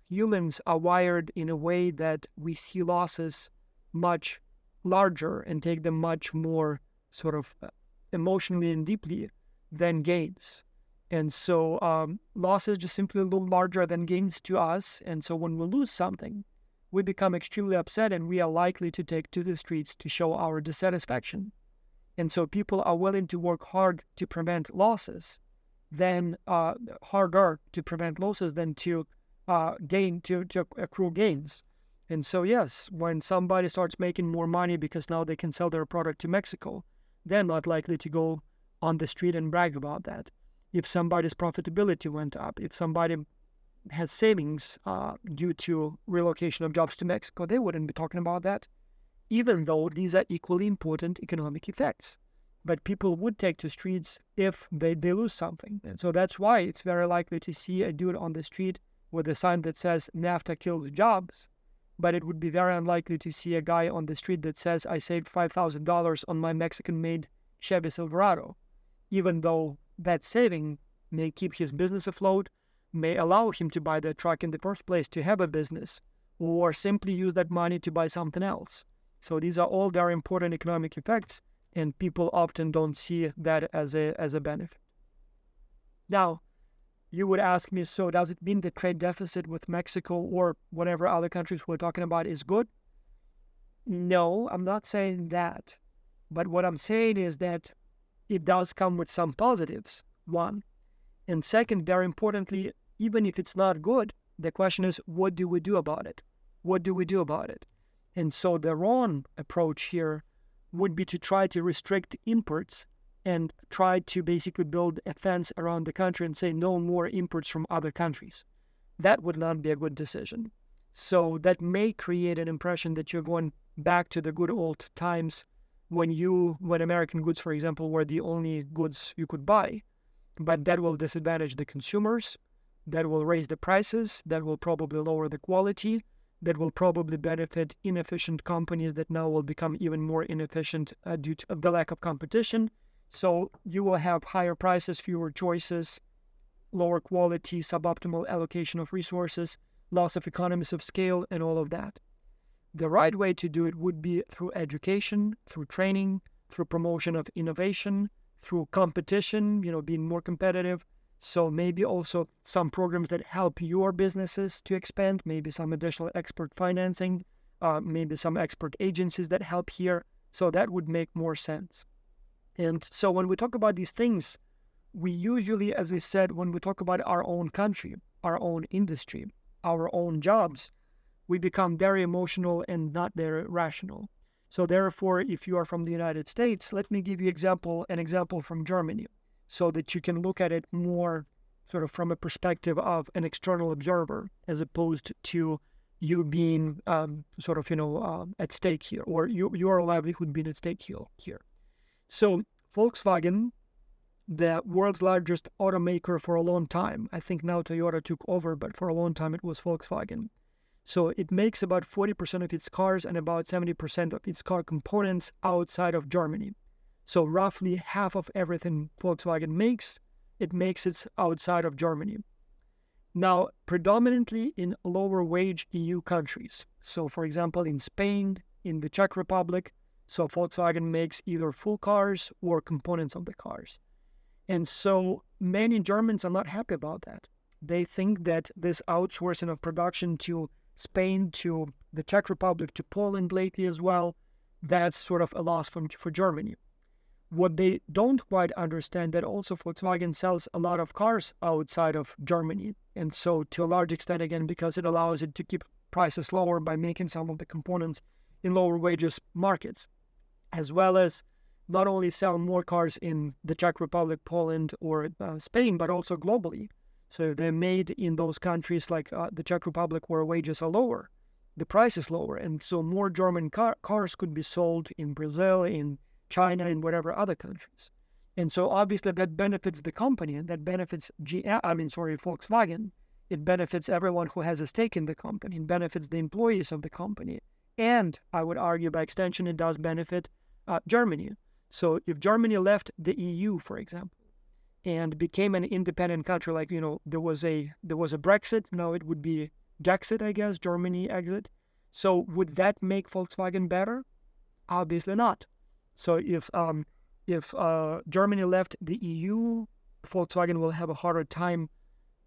humans are wired in a way that we see losses much larger and take them much more sort of emotionally and deeply than gains. And so losses just simply look larger than gains to us. And so when we lose something, we become extremely upset and we are likely to take to the streets to show our dissatisfaction. And so people are willing to work hard to prevent losses, harder to prevent losses than to accrue gains. And so yes, when somebody starts making more money because now they can sell their product to Mexico, they're not likely to go on the street and brag about that. If somebody's profitability went up, if somebody has savings due to relocation of jobs to Mexico, they wouldn't be talking about that, even though these are equally important economic effects. But people would take to streets if they lose something. And so that's why it's very likely to see a dude on the street with a sign that says NAFTA kills jobs, but it would be very unlikely to see a guy on the street that says, I saved $5,000 on my Mexican-made Chevy Silverado, even though that saving may keep his business afloat, may allow him to buy the truck in the first place to have a business, or simply use that money to buy something else. So these are all very important economic effects, and people often don't see that as a benefit. Now, you would ask me, so does it mean the trade deficit with Mexico or whatever other countries we're talking about is good? No, I'm not saying that. But what I'm saying is that it does come with some positives, one. And second, very importantly, even if it's not good, the question is, what do we do about it? What do we do about it? And so the wrong approach here would be to try to restrict imports and try to basically build a fence around the country and say no more imports from other countries. That would not be a good decision. So that may create an impression that you're going back to the good old times when American goods, for example, were the only goods you could buy. But that will disadvantage the consumers, that will raise the prices, that will probably lower the quality, that will probably benefit inefficient companies that now will become even more inefficient due to the lack of competition. So you will have higher prices, fewer choices, lower quality, suboptimal allocation of resources, loss of economies of scale, and all of that. The right way to do it would be through education, through training, through promotion of innovation, through competition, being more competitive. So maybe also some programs that help your businesses to expand, maybe some additional expert financing, maybe some expert agencies that help here. So that would make more sense. And so when we talk about these things, we usually, as I said, when we talk about our own country, our own industry, our own jobs, we become very emotional and not very rational. So therefore, if you are from the United States, let me give you an example from Germany, so that you can look at it more sort of from a perspective of an external observer, as opposed to you being at stake here, or your livelihood being at stake here. So Volkswagen, the world's largest automaker for a long time. I think now Toyota took over, but for a long time it was Volkswagen. So it makes about 40% of its cars and about 70% of its car components outside of Germany. So roughly half of everything Volkswagen makes, it makes it outside of Germany. Now, predominantly in lower wage EU countries. So for example, in Spain, in the Czech Republic, so Volkswagen makes either full cars or components of the cars. And so many Germans are not happy about that. They think that this outsourcing of production to Spain, to the Czech Republic, to Poland lately as well, that's sort of a loss for Germany. What they don't quite understand that also Volkswagen sells a lot of cars outside of Germany. And so to a large extent, again, because it allows it to keep prices lower by making some of the components in lower wages markets, as well as not only sell more cars in the Czech Republic, Poland, or Spain, but also globally. So they're made in those countries like the Czech Republic, where wages are lower, the price is lower. And so more German cars could be sold in Brazil, in China, and whatever other countries. And so obviously that benefits the company, and that benefits Volkswagen. It benefits everyone who has a stake in the company. It benefits the employees of the company. And I would argue by extension, it does benefit Germany. So if Germany left the EU, for example, and became an independent country, like, there was a Brexit, now it would be Jexit, I guess, Germany exit. So would that make Volkswagen better? Obviously not. So if Germany left the EU, Volkswagen will have a harder time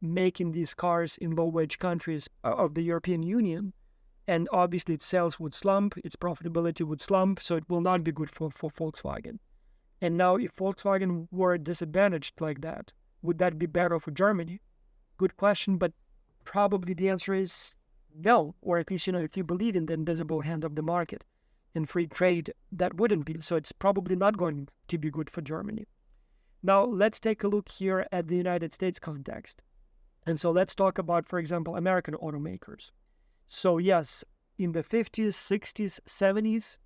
making these cars in low-wage countries of the European Union. And obviously its sales would slump, its profitability would slump, so it will not be good for Volkswagen. And now if Volkswagen were disadvantaged like that, would that be better for Germany? Good question, but probably the answer is no. Or at least, if you believe in the invisible hand of the market and free trade, that wouldn't be. So it's probably not going to be good for Germany. Now, let's take a look here at the United States context. And so let's talk about, for example, American automakers. So yes, in the 50s, 60s, 70s,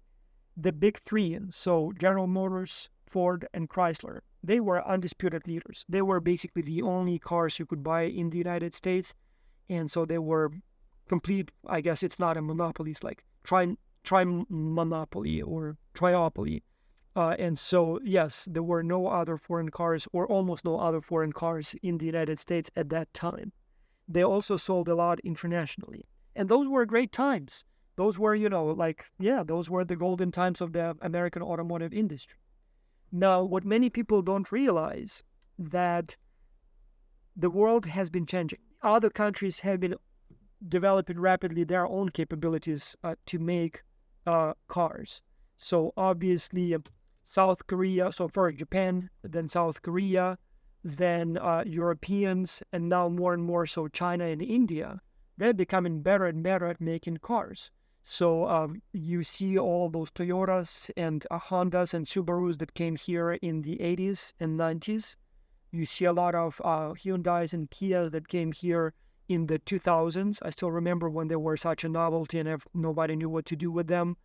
the big three, so General Motors, Ford, and Chrysler, they were undisputed leaders. They were basically the only cars you could buy in the United States. And so they were complete, I guess it's not a monopoly, it's like tri-monopoly or triopoly. And so, yes, there were no other foreign cars, or almost no other foreign cars in the United States at that time. They also sold a lot internationally. And those were great times. Those were, those were the golden times of the American automotive industry. Now, what many people don't realize, that the world has been changing. Other countries have been developing rapidly their own capabilities to make cars. So obviously, South Korea, so first Japan, then South Korea, then Europeans, and now more and more so China and India, they're becoming better and better at making cars. So you see all those Toyotas and Hondas and Subarus that came here in the 80s and 90s. You see a lot of Hyundais and Kias that came here in the 2000s. I still remember when they were such a novelty and nobody knew what to do with them.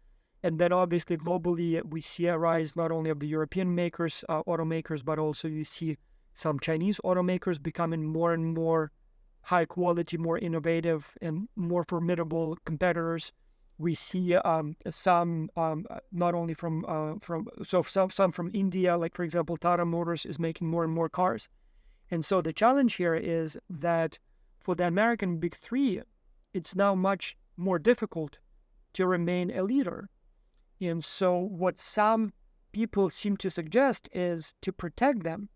And then obviously globally, we see a rise not only of the European makers, automakers, but also you see some Chinese automakers becoming more and more high quality, more innovative, and more formidable competitors. We see some not only some from India, like for example, Tata Motors is making more and more cars. And so the challenge here is that for the American big three, it's now much more difficult to remain a leader. And so what some people seem to suggest is to protect them.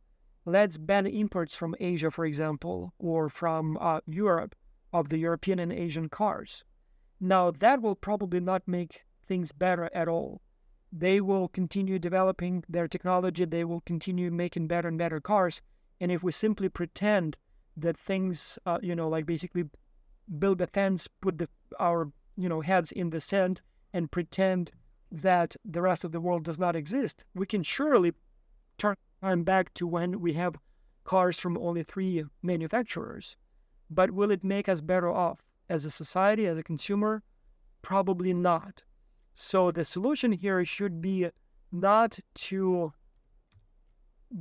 Let's ban imports from Asia, for example, or from Europe of the European and Asian cars. Now, that will probably not make things better at all. They will continue developing their technology. They will continue making better and better cars. And if we simply pretend that things, like basically build a fence, put our heads in the sand and pretend that the rest of the world does not exist, we can surely turn back to when we have cars from only 3 manufacturers. But will it make us better off as a society, as a consumer? Probably not. So the solution here should be not to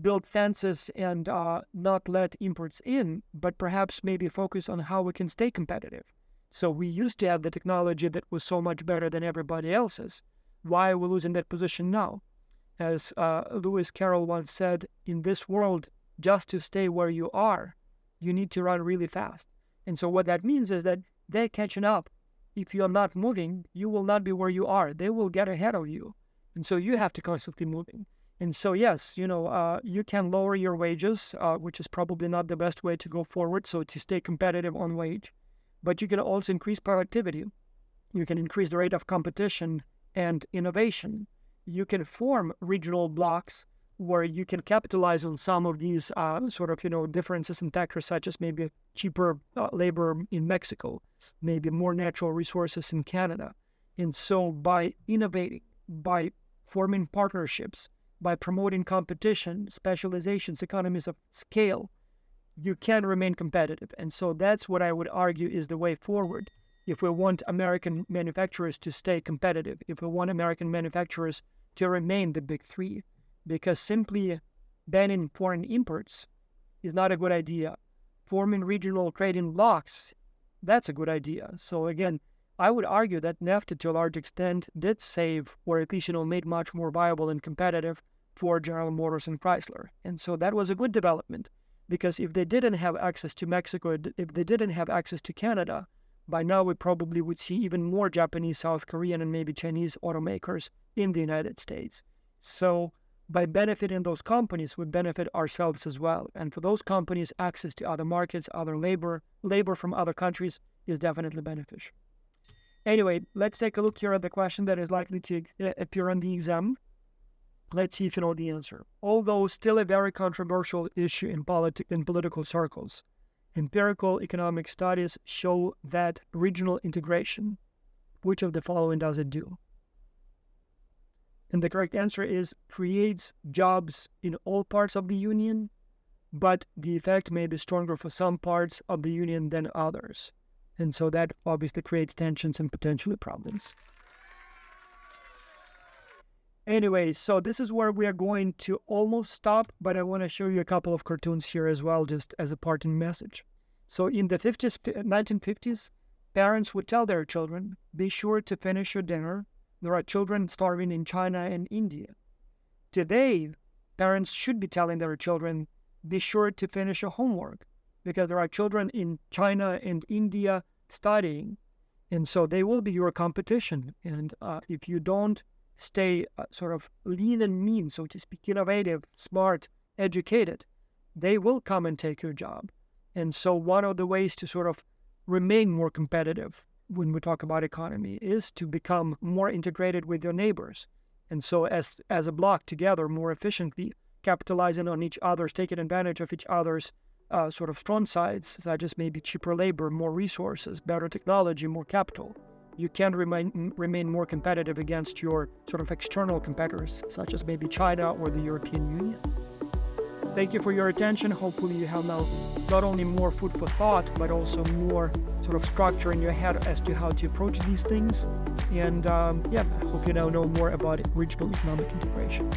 build fences and not let imports in, but perhaps maybe focus on how we can stay competitive. So we used to have the technology that was so much better than everybody else's. Why are we losing that position now? As Lewis Carroll once said, in this world, just to stay where you are, you need to run really fast. And so what that means is that they're catching up. If you are not moving, you will not be where you are. They will get ahead of you. And so you have to constantly moving. And so, yes, you can lower your wages, which is probably not the best way to go forward, so to stay competitive on wage. But you can also increase productivity. You can increase the rate of competition and innovation. You can form regional blocks where you can capitalize on some of these differences in factors, such as maybe cheaper labor in Mexico, maybe more natural resources in Canada. And so by innovating, by forming partnerships, by promoting competition, specializations, economies of scale, you can remain competitive. And so that's what I would argue is the way forward if we want American manufacturers to stay competitive, if we want American manufacturers to remain the big 3. Because simply banning foreign imports is not a good idea. Forming regional trading blocks, that's a good idea. So again, I would argue that NAFTA to a large extent did save, or at least made much more viable and competitive for General Motors and Chrysler. And so that was a good development, because if they didn't have access to Mexico, if they didn't have access to Canada, by now we probably would see even more Japanese, South Korean, and maybe Chinese automakers in the United States. So by benefiting those companies, we benefit ourselves as well. And for those companies, access to other markets, other labor from other countries is definitely beneficial. Anyway, let's take a look here at the question that is likely to appear on the exam. Let's see if you know the answer. Although still a very controversial issue in political circles, empirical economic studies show that regional integration, which of the following does it do? And the correct answer is creates jobs in all parts of the union, but the effect may be stronger for some parts of the union than others. And so that obviously creates tensions and potentially problems. Anyway, so this is where we are going to almost stop, but I want to show you a couple of cartoons here as well, just as a parting message. So in the 1950s, parents would tell their children, be sure to finish your dinner. There are children starving in China and India. Today, parents should be telling their children, be sure to finish your homework, because there are children in China and India studying. And so they will be your competition. And if you don't stay sort of lean and mean, so to speak, innovative, smart, educated, they will come and take your job. And so one of the ways to sort of remain more competitive when we talk about economy is to become more integrated with your neighbors. And so as a bloc together more efficiently, capitalizing on each other's, taking advantage of each other's sort of strong sides, such as maybe cheaper labor, more resources, better technology, more capital, you can remain more competitive against your sort of external competitors, such as maybe China or the European Union. Thank you for your attention. Hopefully you have now not only more food for thought, but also more sort of structure in your head as to how to approach these things. And I hope you now know more about regional economic integration.